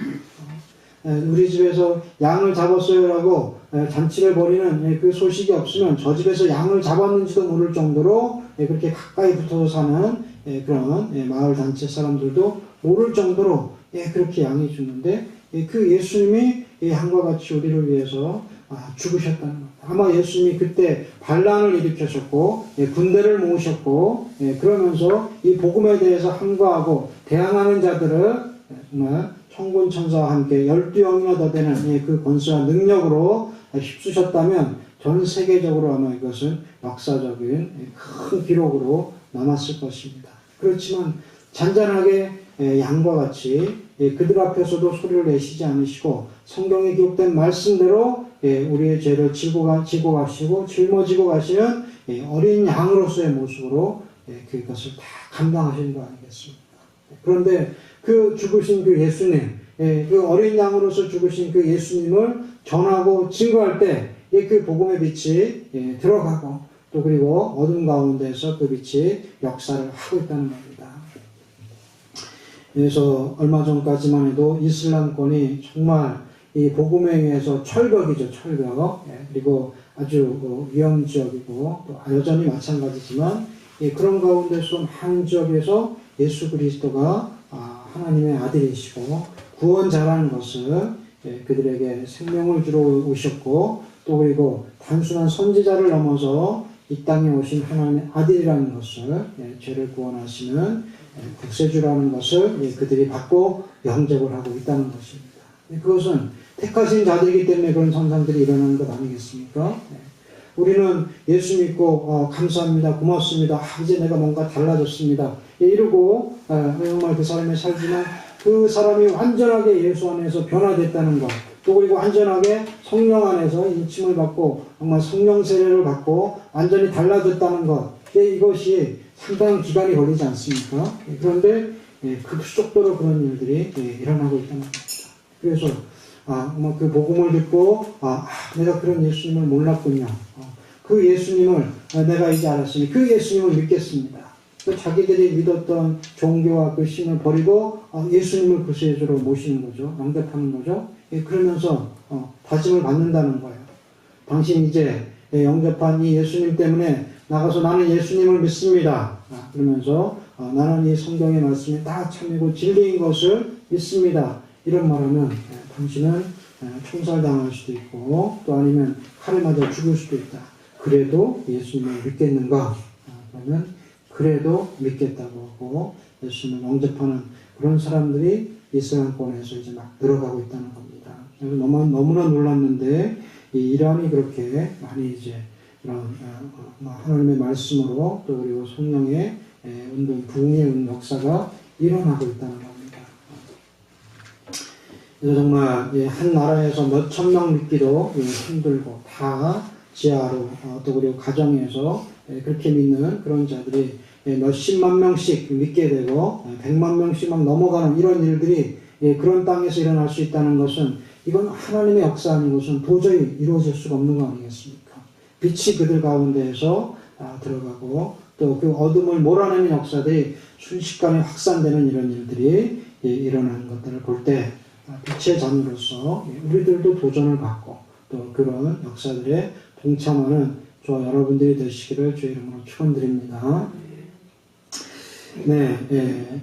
우리 집에서 양을 잡았어요라고 잔치를 벌이는 그 소식이 없으면 저 집에서 양을 잡았는지도 모를 정도로 그렇게 가까이 붙어서 사는 그런 마을 단체 사람들도 모를 정도로 그렇게 양이 죽는데 그 예수님이 양과 같이 우리를 위해서 죽으셨다는 것. 아마 예수님이 그때 반란을 일으키셨고 군대를 모으셨고 그러면서 이 복음에 대해서 항거하고 대항하는 자들을 정말 천군천사와 함께 12영이나 더 되는 그 권세와 능력으로 휩쓰셨다면 전 세계적으로 아마 이것은 역사적인 큰 기록으로 남았을 것입니다. 그렇지만 잔잔하게 양과 같이 그들 앞에서도 소리를 내시지 않으시고 성경에 기록된 말씀대로 우리의 죄를 지고 가시고 짊어지고 가시는 어린 양으로서의 모습으로 그것을 다 감당하신 거 아니겠습니까? 그런데 그 죽으신 그 예수님, 그 어린 양으로서 죽으신 그 예수님을 전하고 증거할 때 그 복음의 빛이 들어가고 또 그리고 어둠 가운데서 그 빛이 역사를 하고 있다는 겁니다. 그래서 얼마 전까지만 해도 이슬람권이 정말 이 복음에 의해서 철벽이죠, 철벽. 그리고 아주 위험 지역이고 또 여전히 마찬가지지만 그런 가운데서 많은 지역에서 예수 그리스도가 하나님의 아들이시고 구원자라는 것을 그들에게 생명을 주러 오셨고 또 그리고 단순한 선지자를 넘어서 이 땅에 오신 하나님의 아들이라는 것을 죄를 구원하시는 국세주라는 것을 그들이 받고 영접을 하고 있다는 것입니다. 그것은 택하신 자들이기 때문에 그런 현상들이 일어나는 것 아니겠습니까? 우리는 예수 믿고 감사합니다, 고맙습니다, 이제 내가 뭔가 달라졌습니다 이러고 정말 그 사람의 살지만 그 사람이 완전하게 예수 안에서 변화됐다는 것, 또 그리고 완전하게 성령 안에서 인침을 받고 정말 성령 세례를 받고 완전히 달라졌다는 것, 이것이 상당한 기간이 걸리지 않습니까? 그런데 급속도로 그런 일들이 일어나고 있다는 겁니다. 그래서 그 복음을 듣고 내가 그런 예수님을 몰랐군요. 그 예수님을 내가 이제 알았으니 그 예수님을 믿겠습니다. 또 자기들이 믿었던 종교와 그 신을 버리고 예수님을 구세주로 모시는 거죠. 영접하는 거죠. 그러면서 다짐을 받는다는 거예요. 당신 이제 영접한 이 예수님 때문에 나가서 나는 예수님을 믿습니다. 그러면서 나는 이 성경의 말씀이 다 참이고 진리인 것을 믿습니다. 이런 말하면 당신은 총살당할 수도 있고 또 아니면 칼을 맞아 죽을 수도 있다. 그래도 예수님을 믿겠는가? 그러면 그래도 믿겠다고 하고 예수님을 영접하는 그런 사람들이 이스라엘권에서 이제 막 늘어가고 있다는 겁니다. 너무나 놀랐는데 이 이란이 그렇게 많이 이제 이런 하나님의 말씀으로 또 그리고 성령의 운동, 부흥의 역사가 일어나고 있다는 겁니다. 그래서 정말 한 나라에서 몇천 명 믿기도 힘들고 다 지하로 또 그리고 가정에서 그렇게 믿는 그런 자들이 몇십만 명씩 믿게 되고 100만 명씩 막 넘어가는 이런 일들이 그런 땅에서 일어날 수 있다는 것은 이건 하나님의 역사 아닌 것은 도저히 이루어질 수가 없는 거 아니겠습니까? 빛이 그들 가운데에서 들어가고 또 그 어둠을 몰아내는 역사들이 순식간에 확산되는 이런 일들이 일어나는 것들을 볼 때 빛의 자녀로서 우리들도 도전을 받고 또 그런 역사들에 동참하는 저와 여러분들이 되시기를 주의 이름으로 축원드립니다.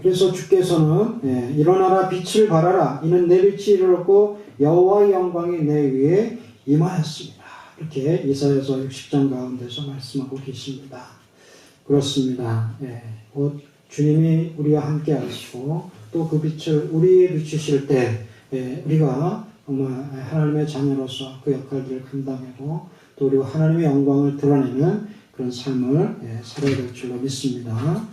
그래서 주께서는 일어나라 빛을 발하라 이는 내 빛이 이르렀고 여호와의 영광이 내 위에 임하였습니다. 이렇게 이사야서 60장 가운데서 말씀하고 계십니다. 그렇습니다. 곧 주님이 우리와 함께 하시고 또 그 빛을 우리에 비추실 때 우리가 정말 하나님의 자녀로서 그 역할들을 감당하고 또 우리가 하나님의 영광을 드러내는 그런 삶을 살아야 될 줄로 믿습니다.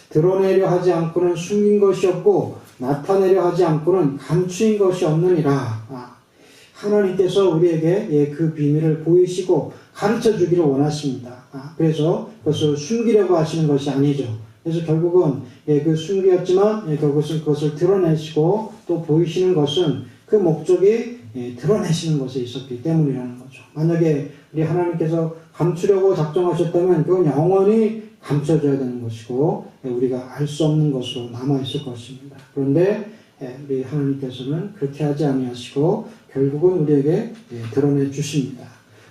드러내려 하지 않고는 숨긴 것이 없고 나타내려 하지 않고는 감추인 것이 없느니라. 하나님께서 우리에게 그 비밀을 보이시고 가르쳐 주기를 원하십니다. 그래서 그것을 숨기려고 하시는 것이 아니죠. 그래서 결국은 그 숨겼지만 결국은 그것을 드러내시고 또 보이시는 것은 그 목적이 드러내시는 것에 있었기 때문이라는 거죠. 만약에 우리 하나님께서 감추려고 작정하셨다면 그건 영원히 감춰져야 되는 것이고 우리가 알 수 없는 것으로 남아있을 것입니다. 그런데 우리 하나님께서는 그렇게 하지 아니하시고 결국은 우리에게 드러내 주십니다.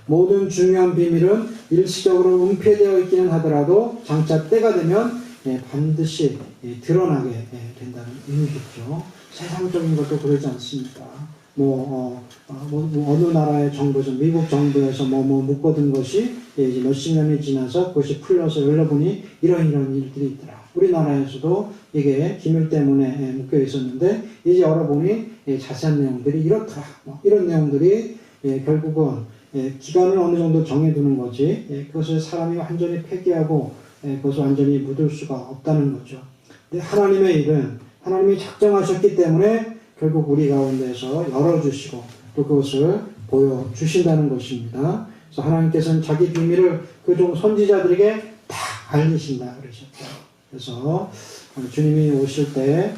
모든 중요한 비밀은 일시적으로 은폐되어 있기는 하더라도 장차 때가 되면 반드시 드러나게 된다는 의미겠죠. 세상적인 것도 그러지 않습니까? 어느 나라의 정부에서 미국 정부에서 묶어둔 것이 이제 몇십 년이 지나서 그것이 풀려서 열려보니 이런 일들이 있더라. 우리나라에서도 이게 기밀 때문에 묶여 있었는데 이제 열어보니 자세한 내용들이 이렇더라. 이런 내용들이 결국은 기간을 어느 정도 정해두는 거지 그것을 사람이 완전히 폐기하고 그것을 완전히 묻을 수가 없다는 거죠. 근데 하나님의 일은 하나님이 작정하셨기 때문에 결국 우리 가운데서 열어주시고 또 그것을 보여주신다는 것입니다. 그래서 하나님께서는 자기 비밀을 그 선지자들에게 다 알리신다 그러셨죠. 그래서 주님이 오실 때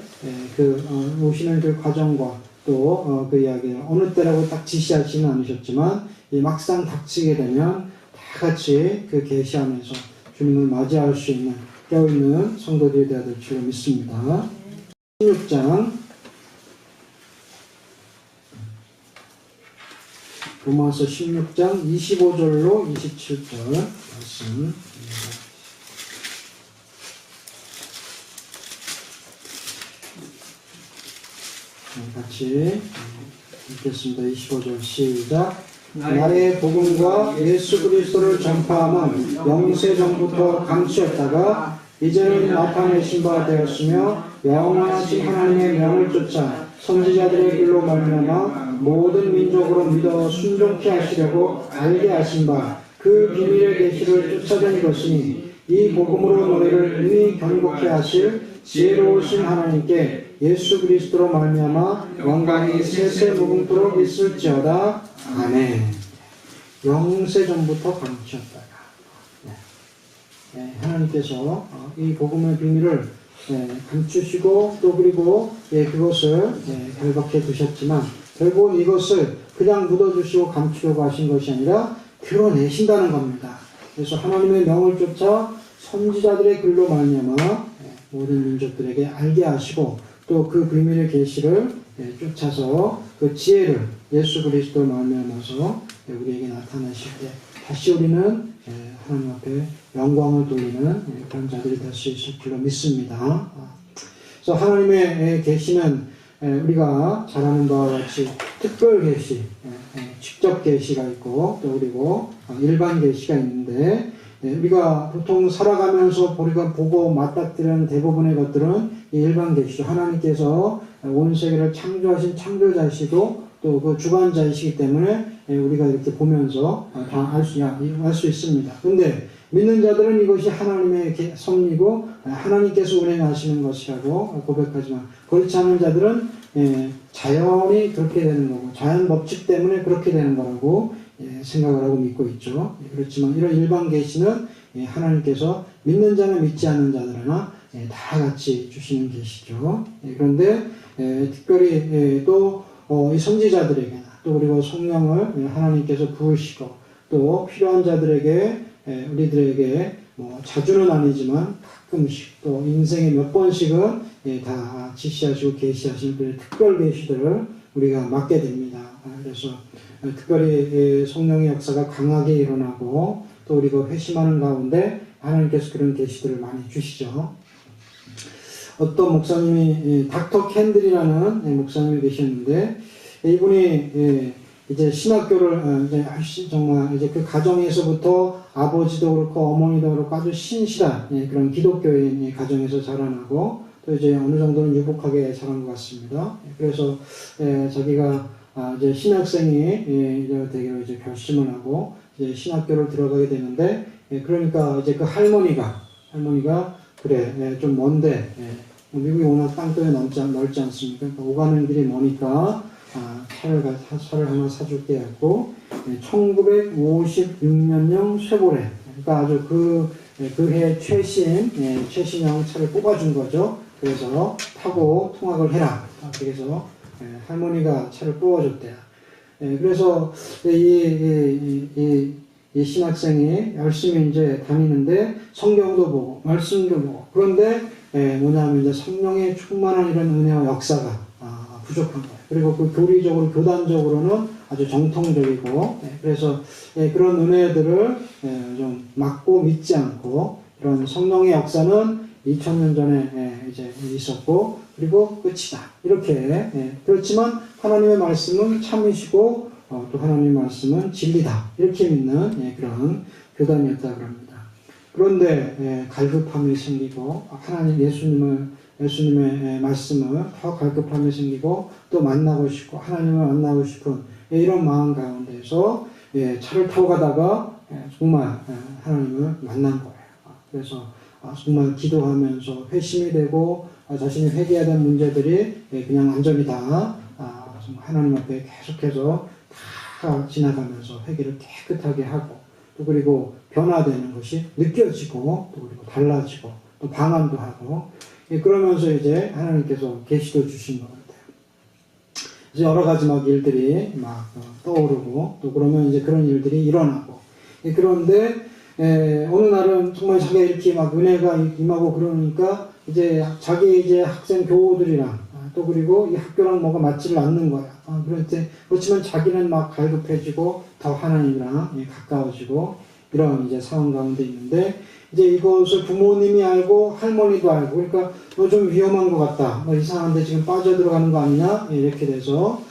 오시는 그 과정과 또 그 이야기를 어느 때라고 딱 지시하지는 않으셨지만 막상 닥치게 되면 다 같이 그 계시 안에서 주님을 맞이할 수 있는 깨어있는 성도들이 되어야 될 줄 믿습니다. 16장 로마서 16장 25절로 27절 말씀 같이 읽겠습니다. 25절 시작. 나의 복음과 예수 그리스도를 전파함은 영세 전부터 감추었다가 이제는 나타내신 바 되었으며 영원하신 하나님의 명을 쫓아 선지자들의 길로 말미암아 모든 민족으로 믿어 순종케 하시려고 알게 하신 바 그 비밀의 계시를 쫓아낸 것이니 이 복음으로 너희를 능히 경고케 하실 지혜로우신 하나님께 예수 그리스도로 말미암아 영광이 세세 무궁토록 있을지어다. 아멘. 영세 전부터 감추었다가 하나님께서 이 복음의 비밀을 감추시고 또 그리고 그것을 결박해 두셨지만 결국 이것을 그냥 묻어주시고 감추려고 하신 것이 아니라 드러내신다는 겁니다. 그래서 하나님의 명을 쫓아 선지자들의 글로 말미암아 모든 민족들에게 알게 하시고 또 그 비밀의 계시를 쫓아서 그 지혜를 예수 그리스도 말미암아서 우리에게 나타나실 때 다시 우리는 하나님 앞에 영광을 돌리는 그런 자들이 될 수 있을 줄로 믿습니다. 그래서 하나님의 계시는 우리가 잘 아는 바와 같이 특별 계시, 직접 계시가 있고 또 그리고 일반 계시가 있는데 우리가 보통 살아가면서 우리가 보고 맞닥뜨리는 대부분의 것들은 이 일반 계시죠. 하나님께서 온 세계를 창조하신 창조자이시고 또 그 주관자이시기 때문에 우리가 이렇게 보면서 다 알 수 있습니다. 그런데 믿는 자들은 이것이 하나님의 섭리고 하나님께서 운행하시는 것이라고 고백하지만 그렇지 않은 자들은 자연이 그렇게 되는 거고 자연 법칙 때문에 그렇게 되는 거라고 생각을 하고 믿고 있죠. 그렇지만 이런 일반 계시는 하나님께서 믿는 자는 믿지 않는 자들이나 다 같이 주시는 계시죠. 그런데 특별히 또 이 선지자들에게나 또 그리고 성령을 하나님께서 부으시고 또 필요한 자들에게 우리들에게 뭐 자주는 아니지만 가끔씩 또 인생에 몇 번씩은 다 지시하시고 계시하시는 그런 특별 계시들을 우리가 맡게 됩니다. 그래서 특별히 성령의 역사가 강하게 일어나고 또 우리가 회심하는 가운데 하나님께서 그런 계시들을 많이 주시죠. 어떤 목사님이 닥터 캔들이라는 목사님이 계셨는데 이분이 이제 신학교를 정말 이제 그 가정에서부터 아버지도 그렇고 어머니도 그렇고 아주 신실한 그런 기독교인 가정에서 자라나고 또 이제 어느 정도는 유복하게 자란 것 같습니다. 그래서 자기가 이제 신학생이 되기로 이제 결심을 하고 이제 신학교를 들어가게 되는데 그러니까 이제 그 할머니가 그래 좀 먼데 미국이 워낙 땅덩이 넓지 않습니까? 그러니까 오가는 길이 머니까 차를 하나 사줄게 하고 1956년형 쉐보레 그러니까 아주 그해 최신형 차를 뽑아준 거죠. 그래서 타고 통학을 해라. 그래서 할머니가 차를 뽑아줬대요. 그래서 이 신학생이 열심히 이제 다니는데 성경도 보고 말씀도 보고 그런데 뭐냐면 이제 성령의 충만한 이런 은혜와 역사가 부족한 거예요. 그리고 그 교리적으로 교단적으로는 아주 정통적이고 그래서 그런 은혜들을 좀 막고 믿지 않고 이런 성령의 역사는 2000년 전에 이제 있었고 그리고 끝이다 이렇게 그렇지만 하나님의 말씀은 참이시고 또 하나님의 말씀은 진리다 이렇게 믿는 그런 교단이었다 그럽니다. 그런데 갈급함이 생기고 하나님 예수님의 말씀을 더 갈급함이 생기고 또 만나고 싶고 하나님을 만나고 싶은 이런 마음 가운데서 차를 타고 가다가 정말 하나님을 만난 거예요. 그래서 정말 기도하면서 회심이 되고 자신이 회개해야 될 문제들이 그냥 완전히 다 하나님 앞에 계속해서 다 지나가면서 회개를 깨끗하게 하고 또 그리고 변화되는 것이 느껴지고 또 그리고 달라지고 또 방언도 하고 그러면서 이제 하나님께서 계시도 주신 것 같아요. 이제 여러 가지 막 일들이 막 떠오르고 또 그러면 이제 그런 일들이 일어나고 그런데 어느 날은 정말 자기가 이렇게 막 은혜가 임하고 그러니까 이제 자기 이제 학생 교우들이랑 또 그리고 이 학교랑 뭐가 맞지를 않는 거야. 그렇지만 자기는 막 갈급해지고 더 하나님이랑 가까워지고 이런 이제 상황 가운데 있는데 이제 이것을 부모님이 알고 할머니도 알고 그러니까 너 좀 위험한 것 같다. 너 이상한데 지금 빠져들어가는 거 아니냐? 이렇게 돼서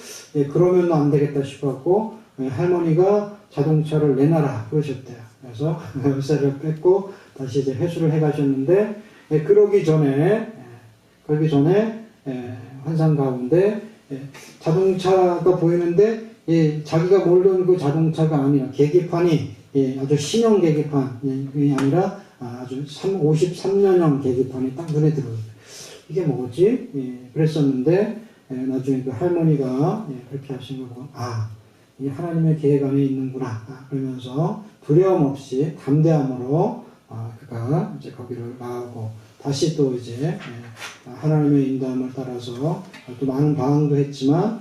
그러면 안 되겠다 싶었고 할머니가 자동차를 내놔라 그러셨대요. 그래서 열쇠를 뺏고 다시 이제 회수를 해 가셨는데, 그러기 전에 환상 가운데 자동차가 보이는데, 자기가 몰던 그 자동차가 아니라 계기판이 아주 신형 계기판이 아니라 아주 53년형 계기판이 딱 눈에 들어오죠. 이게 뭐지? 그랬었는데, 나중에 그 할머니가 그렇게 하신 거 보고, 이 하나님의 계획 안에 있는구나. 그러면서 두려움 없이 담대함으로 그가 이제 거기를 나오고, 다시 또 이제 하나님의 인도함을 따라서 또 많은 방황도 했지만,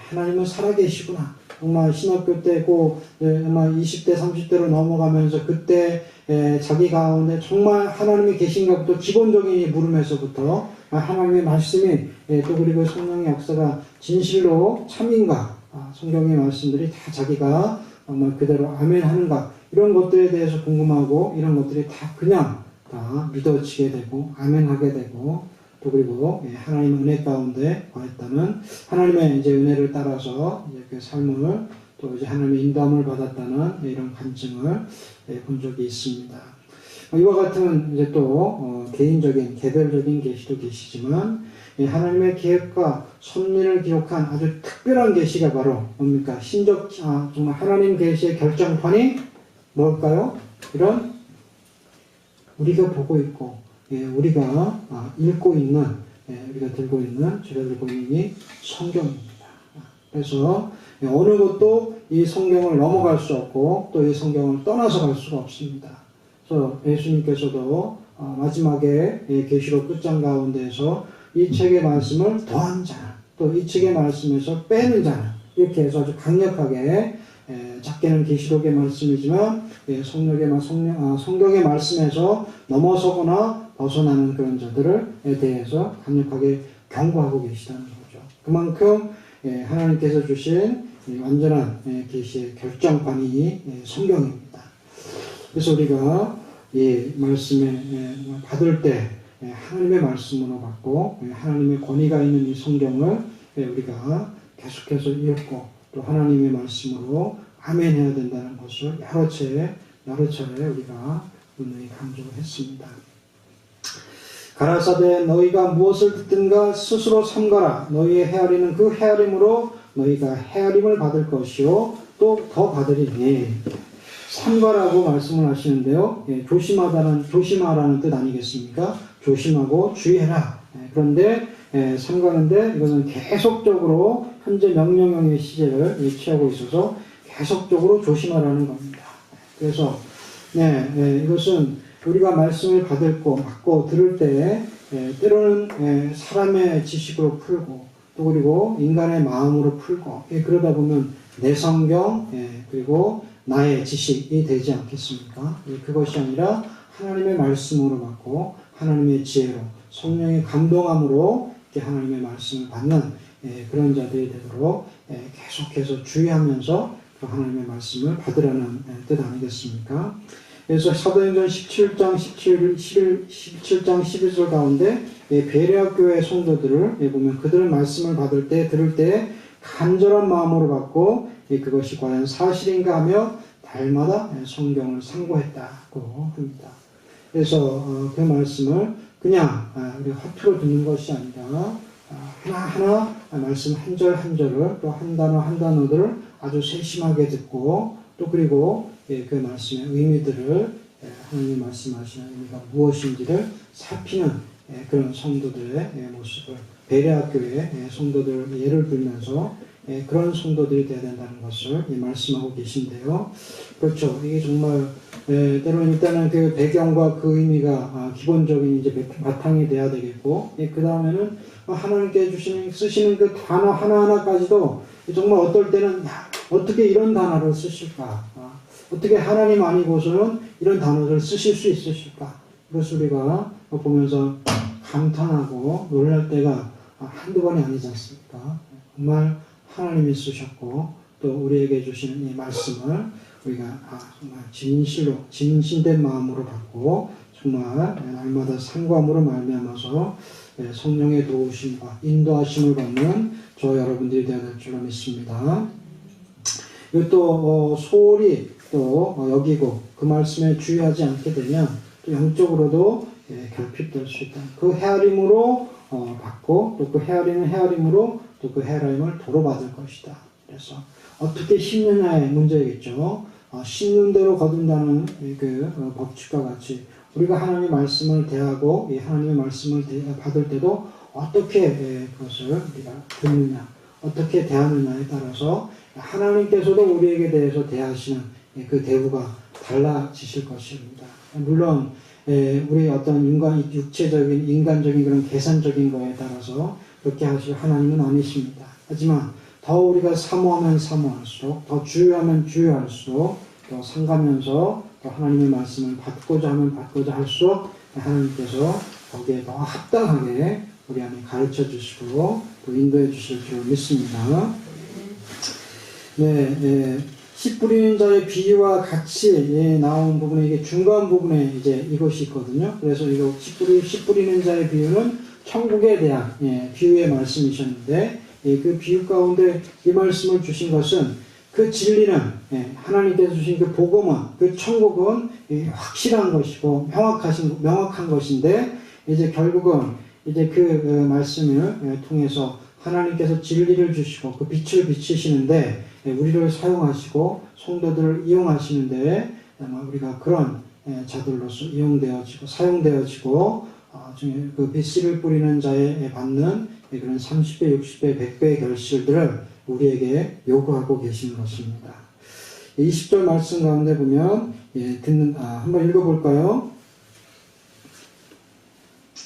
하나님은 살아계시구나. 정말 신학교 때고 아마 20대 30대로 넘어가면서 그때 자기 가운데 정말 하나님이 계신가부터 기본적인 물음에서부터 하나님의 말씀이 또 그리고 성령의 역사가 진실로 참인가, 성경의 말씀들이 다 자기가 정말 그대로 아멘 하는가, 이런 것들에 대해서 궁금하고, 이런 것들이 다 그냥 다 믿어지게 되고 아멘 하게 되고, 또 그리고 하나님의 은혜 가운데 거했다는, 하나님의 이제 은혜를 따라서 이제 그 삶을 또 이제 하나님의 인도함을 받았다는 이런 간증을 본 적이 있습니다. 이와 같은 이제 또 개인적인 개별적인 계시도 계시지만, 하나님의 계획과 섭리를 기록한 아주 특별한 계시가 바로 뭡니까? 정말 하나님 계시의 결정판이 뭘까요? 이런 우리가 보고 있고, 우리가 읽고 있는, 우리가 들고 있는, 제가 들고 있는 이 성경입니다. 그래서 어느 것도 이 성경을 넘어갈 수 없고, 또 이 성경을 떠나서 갈 수가 없습니다. 그래서 예수님께서도 마지막에 계시록 끝장 가운데에서 이 책의 말씀을 더한 자는, 또 이 책의 말씀에서 빼는 자는, 이렇게 해서 아주 강력하게, 작게는 계시록의 말씀이지만 성경의 말씀에서 넘어서거나 벗어나는 그런 자들에 대해서 강력하게 경고하고 계시다는 거죠. 그만큼 하나님께서 주신 완전한 계시의 결정판이 성경입니다. 그래서 우리가 이 말씀에 받을 때 하나님의 말씀으로 받고, 하나님의 권위가 있는 이 성경을 우리가 계속해서 읽고, 또 하나님의 말씀으로 아멘 해야 된다는 것을 여러 차례 우리가 분명히 강조했습니다. 가라사대 너희가 무엇을 듣든가 스스로 삼가라. 너희의 헤아리는 그 헤아림으로 너희가 헤아림을 받을 것이요 또 더 받으리니. 삼가라고 말씀을 하시는데요. 조심하라는 뜻 아니겠습니까? 조심하고 주의해라. 그런데 삼가는데 이것은 계속적으로 현재 명령형의 시제를 취하고 있어서 계속적으로 조심하라는 겁니다. 그래서 이것은 우리가 말씀을 받고 들을 때 때로는 사람의 지식으로 풀고, 또 그리고 인간의 마음으로 풀고, 그러다 보면 내 성경 그리고 나의 지식이 되지 않겠습니까? 그것이 아니라 하나님의 말씀으로 받고, 하나님의 지혜로, 성령의 감동함으로 하나님의 말씀을 받는 그런 자들이 되도록 계속해서 주의하면서 그 하나님의 말씀을 받으라는 뜻 아니겠습니까? 그래서 사도행전 17장 11절 가운데 베레아 교회 성도들을 보면 그들은 말씀을 받을 때, 들을 때 간절한 마음으로 받고, 그것이 과연 사실인가 하며 달마다 성경을 상고했다고 합니다. 그래서 그 말씀을 그냥 우리 허투루 듣는 것이 아니라 하나하나 말씀 한 절 한 절을, 또 한 단어 한 단어들을 아주 세심하게 듣고, 또 그리고 그 말씀의 의미들을, 하나님 말씀하시는 의미가 무엇인지를 살피는 그런 성도들의 모습을, 베레아 교회 성도들 예를 들면서 그런 성도들이 되어야 된다는 것을 말씀하고 계신데요. 그렇죠. 이게 정말 때로는 일단은 그 배경과 그 의미가 기본적인 이제 바탕이 돼야 되겠고, 그 다음에는 하나님께 쓰시는 그 단어 하나하나까지도 정말 어떨 때는 어떻게 이런 단어를 쓰실까? 어떻게 하나님 아니고서는 이런 단어를 쓰실 수 있으실까? 그래서 우리가 보면서 감탄하고 놀랄 때가 한두 번이 아니지 않습니까? 정말 하나님이 쓰셨고, 또 우리에게 주시는 이 말씀을 우리가 정말 진실된 마음으로 받고, 정말 날마다 상고함으로 말미암아서 성령의 도우심과 인도하심을 받는 저 여러분들이 되어야 될 줄로 믿습니다. 이것도 소홀히 또 여기고 그 말씀에 주의하지 않게 되면 또 영적으로도 결핍될 수 있다. 그 헤아림으로 받고 또 그 헤아림은 헤아림으로 또 그 헤아림을 도로 받을 것이다. 그래서 어떻게 심느냐의 문제겠죠. 심는 대로 거둔다는 그 법칙과 같이 우리가 하나님의 말씀을 대하고 이 하나님의 말씀을 받을 때도 어떻게 그것을 우리가 듣느냐, 어떻게 대하느냐에 따라서 하나님께서도 우리에게 대해서 대하시는 그 대우가 달라지실 것입니다. 물론 우리 어떤 육체적인 인간적인 그런 계산적인 거에 따라서 그렇게 하실 하나님은 아니십니다. 하지만 더 우리가 사모하면 사모할수록 더 주의하면 주의할수록 더 상가면서 또 하나님의 말씀을 받고자 하면 받고자 할수록 하나님께서 거기에 더 합당하게 우리 안에 가르쳐 주시고 또 인도해 주실 줄 믿습니다. 씨 뿌리는 자의 비유와 같이 나온 부분에 이게 중간 부분에 이제 이것이 있거든요. 그래서 이거 씨 뿌리는 자의 비유는 천국에 대한 비유의 말씀이셨는데 그 비유 가운데 이 말씀을 주신 것은 그 진리는 하나님께서 주신 그 복음은 그 천국은 확실한 것이고 명확한 것인데 이제 결국은 이제 그 말씀을 통해서 하나님께서 진리를 주시고 그 빛을 비치시는데 우리를 사용하시고 성도들을 이용하시는데 우리가 그런 자들로서 이용되어지고 사용되어지고 그 빛을 뿌리는 자에 받는 그런 30배, 60배, 100배의 결실들을 우리에게 요구하고 계시는 것입니다. 20절 말씀 가운데 보면 한번 읽어볼까요?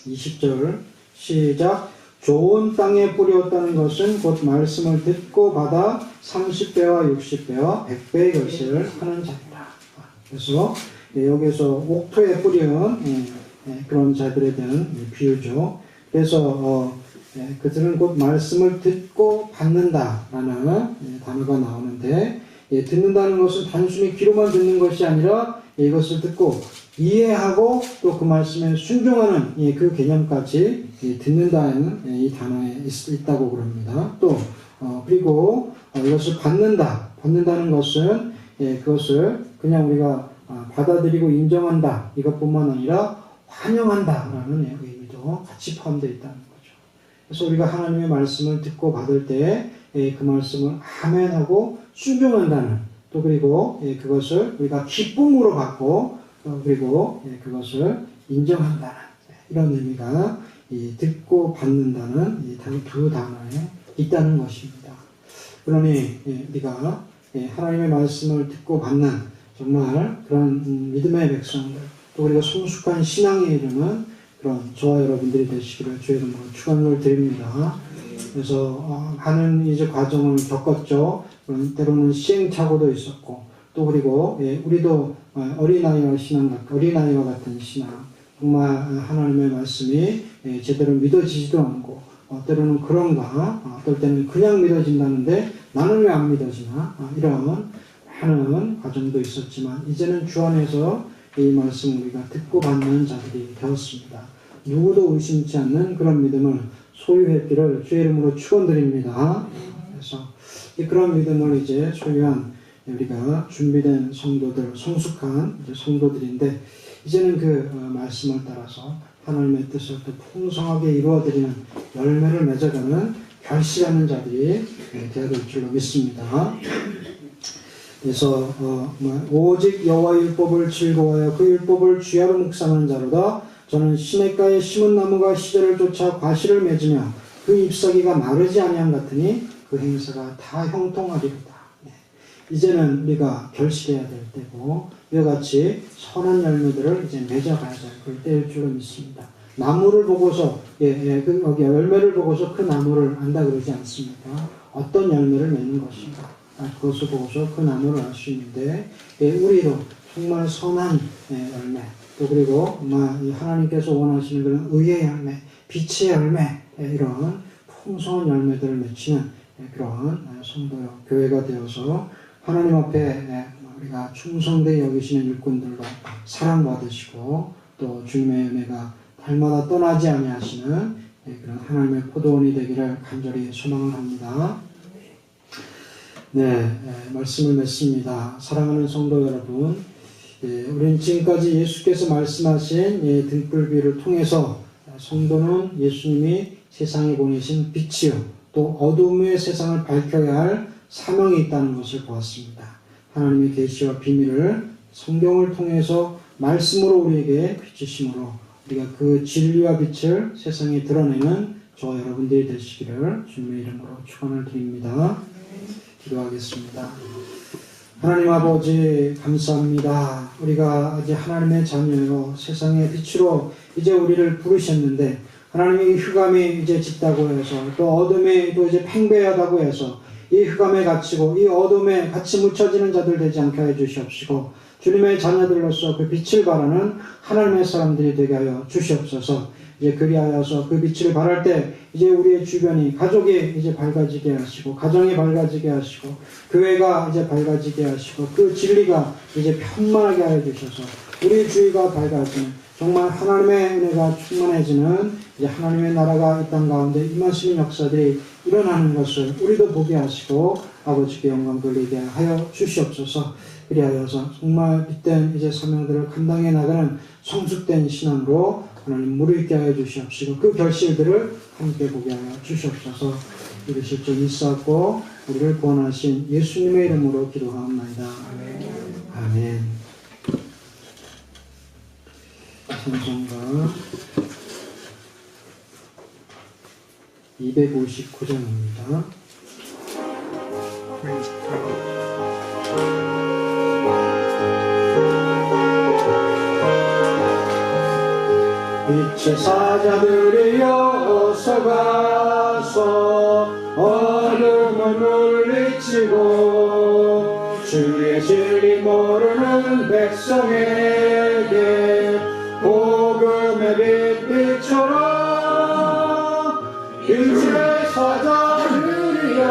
20절 시작. 좋은 땅에 뿌렸다는 것은 곧 말씀을 듣고 받아 30배와 60배와 100배의 결실을 하는 자이다. 그래서 여기서 옥토에 뿌리는 그런 자들에 대한 비유죠. 그래서 그들은 곧 말씀을 듣고 받는다라는 단어가 나오는데 듣는다는 것은 단순히 귀로만 듣는 것이 아니라 이것을 듣고 이해하고 또 그 말씀에 순종하는 그 개념까지 듣는다는 이 단어에 있다고 그럽니다. 또 그리고 이것을 받는다는 것은 그것을 그냥 우리가 받아들이고 인정한다 이것뿐만 아니라 환영한다라는 의미도 같이 포함되어 있다는 거죠. 그래서 우리가 하나님의 말씀을 듣고 받을 때 그 말씀을 아멘하고 순종한다는 또 그리고 그것을 우리가 기쁨으로 받고 그리고 그것을 인정한다는 이런 의미가 듣고 받는다는 이 두 단어에 있다는 것입니다. 그러니 우리가 하나님의 말씀을 듣고 받는 정말 그런 믿음의 백성들 또 우리가 성숙한 신앙에 이르는 그런 저와 여러분들이 되시기를 주의 이름으로 축원을 드립니다. 그래서 하는 이제 과정을 겪었죠. 때로는 시행착오도 있었고 또 그리고 우리도 어린아이와 같은 신앙 정말 하나님의 말씀이 제대로 믿어지지도 않고 때로는 그런가 어떨 때는 그냥 믿어진다는데 나는 왜 안 믿어지나 이런 하는 과정도 있었지만 이제는 주 안에서 이 말씀을 우리가 듣고 받는 자들이 되었습니다. 누구도 의심치 않는 그런 믿음을 소유했기를 주의 이름으로 축원드립니다. 그래서 그런 믿음을 이제 소유한 우리가 준비된 성도들, 성숙한 성도들인데 이제는 그 말씀을 따라서 하나님의 뜻을 또 풍성하게 이루어드리는 열매를 맺어가는 결실하는 자들이 되어야 될 줄로 믿습니다. 그래서 오직 여호와의 율법을 즐거워하여 그 율법을 주야로 묵상하는 자로다. 저는 시냇가에 심은 나무가 시대를 쫓아 과실을 맺으며 그 잎사귀가 마르지 아니함 같으니 그 행사가 다 형통하리로다. 이제는 우리가 결실해야 될 때고 이와 같이 선한 열매들을 이제 맺어가야 될 그 때일 줄로 믿습니다. 나무를 보고서 여기 열매를 보고서 그 나무를 안다 그러지 않습니다. 어떤 열매를 맺는 것인가 그것을 보고서 그 나무를 알 수 있는데 우리도 정말 선한 열매 또 그리고 하나님께서 원하시는 그런 의의 열매, 빛의 열매 이런 풍성한 열매들을 맺히는 그런 성도요 교회가 되어서 하나님 앞에 우리가 충성되이 여기시는 일꾼들로 사랑받으시고 또 주님의 은혜가 달마다 떠나지 아니하시는 그런 하나님의 포도원이 되기를 간절히 소망을 합니다. 말씀을 맺습니다. 사랑하는 성도 여러분, 우리는 지금까지 예수께서 말씀하신 등불비를 통해서 성도는 예수님이 세상에 보내신 빛이요 또 어둠의 세상을 밝혀야 할 사명이 있다는 것을 보았습니다. 하나님의 계시와 비밀을 성경을 통해서 말씀으로 우리에게 비추심으로 우리가 그 진리와 빛을 세상에 드러내는 저와 여러분들이 되시기를 주님의 이름으로 축원을 드립니다. 기도하겠습니다. 하나님 아버지 감사합니다. 우리가 이제 하나님의 자녀요 세상의 빛으로 이제 우리를 부르셨는데 하나님의 흑암이 이제 짙다고 해서 또 어둠이 또 이제 팽배하다고 해서 이 흑암에 갇히고 이 어둠에 같이 묻혀지는 자들 되지 않게 해 주시옵시고 주님의 자녀들로서 그 빛을 바라는 하나님의 사람들이 되게 하여 주시옵소서. 이제 그리하여서 그 빛을 발할 때 이제 우리의 주변이 가족이 이제 밝아지게 하시고 가정이 밝아지게 하시고 교회가 이제 밝아지게 하시고 그 진리가 이제 편만하게 하여 주셔서 우리 주위가 밝아지는 정말 하나님의 은혜가 충만해지는 이제 하나님의 나라가 이 땅 가운데 임하시는 역사들이 일어나는 것을 우리도 보게 하시고 아버지께 영광 돌리게 하여 주시옵소서. 그리하여서 정말 빛된 이제 사명들을 감당해 나가는 성숙된 신앙으로 하나님 무르익게 하여 주시옵시고 그 결실들을 함께 보게 하여 주시옵소서. 이르실 줄 믿사옵고 우리를 구원하신 예수님의 이름으로 기도하옵나이다. 아멘. 찬송가 259장입니다. 빛의 사자들이여 어서 가서 어둠을 물리치고 주의 진리 모르는 백성에게 복음의 빛 비춰라. 빛의 사자들이여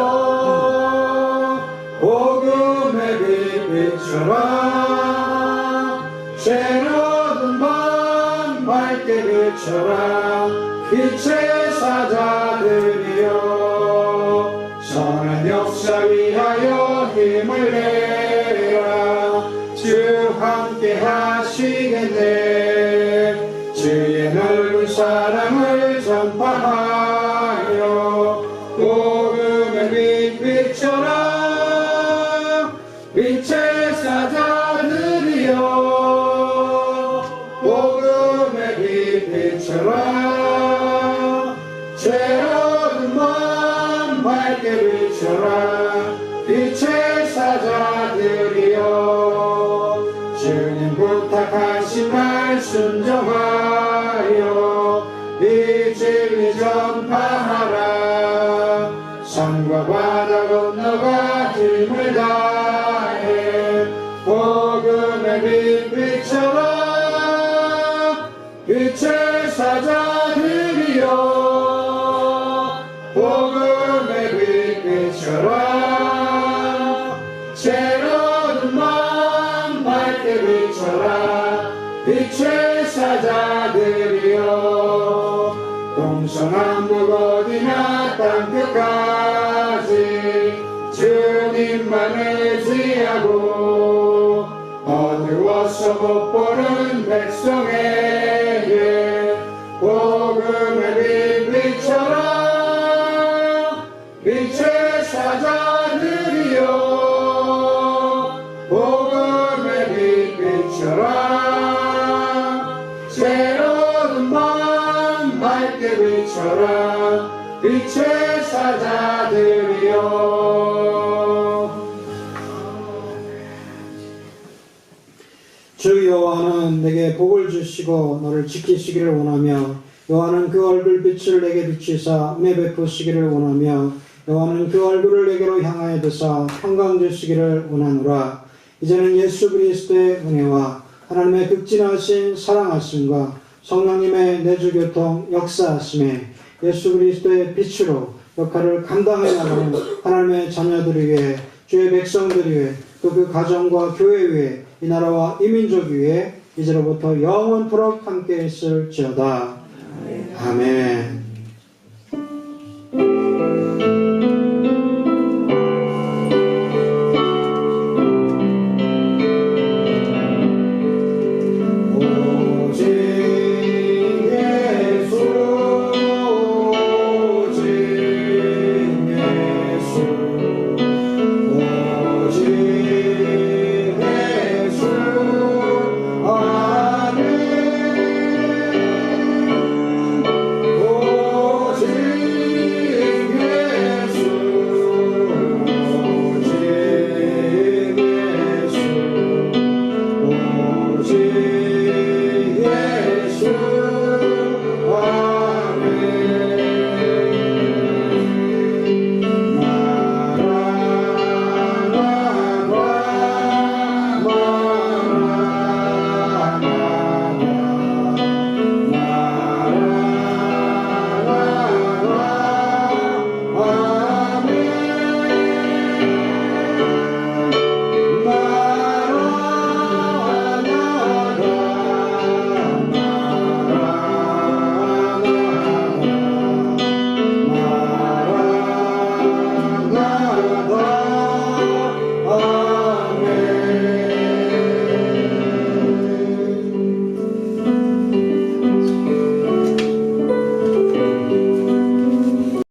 복음의 빛 비춰라. 새로운 밤 밝게 비춰라. 빛의 사자들이여 선한 역사 위하여 힘을 내라. 주 함께 하시겠네. 주의 넓은 사랑을 전파하여 복음의 빛 비춰라. 빛의 사자들이여 복음의 빛 비춰라. 새로운 밤 밝게 비춰라. 빛의 사자들이여 주님 부탁하신 말 순종하여 이 진리 전파하라. 산과 바다 건너가 힘을 다해 복음의 빛 비춰라. 빛의 사자들이여 복음의 빛 비춰라. 새로운 밤 밝게 비춰라. 빛의 사자들이여 동서남북 어디나 땅끝까지 주님만 의지하고 어두워서 못 보는 백성에게 복음의 빛 비춰라. 빛의 사자들이여 복음의 빛 비춰라. 새로운 밤 밝게 비춰라. 빛의 사자들이여. 주 여호와는 내게 복을 주시고 너를 지키시기를 원하며 여호와는 그 얼굴빛을 내게 비추사 은혜 베푸시기를 원하며 여호와는 그 얼굴을 내게로 향하여 드사 평강 주시기를 원하노라. 이제는 예수 그리스도의 은혜와 하나님의 극진하신 사랑하심과 성령님의 내주교통 역사하심에 예수 그리스도의 빛으로 역할을 감당해 나가는 하나님의 자녀들을 위해 주의 백성들을 위해 또 그 가정과 교회 위해 이 나라와 이 민족 위해 이제로부터 영원토록 함께 있을지어다. 아멘.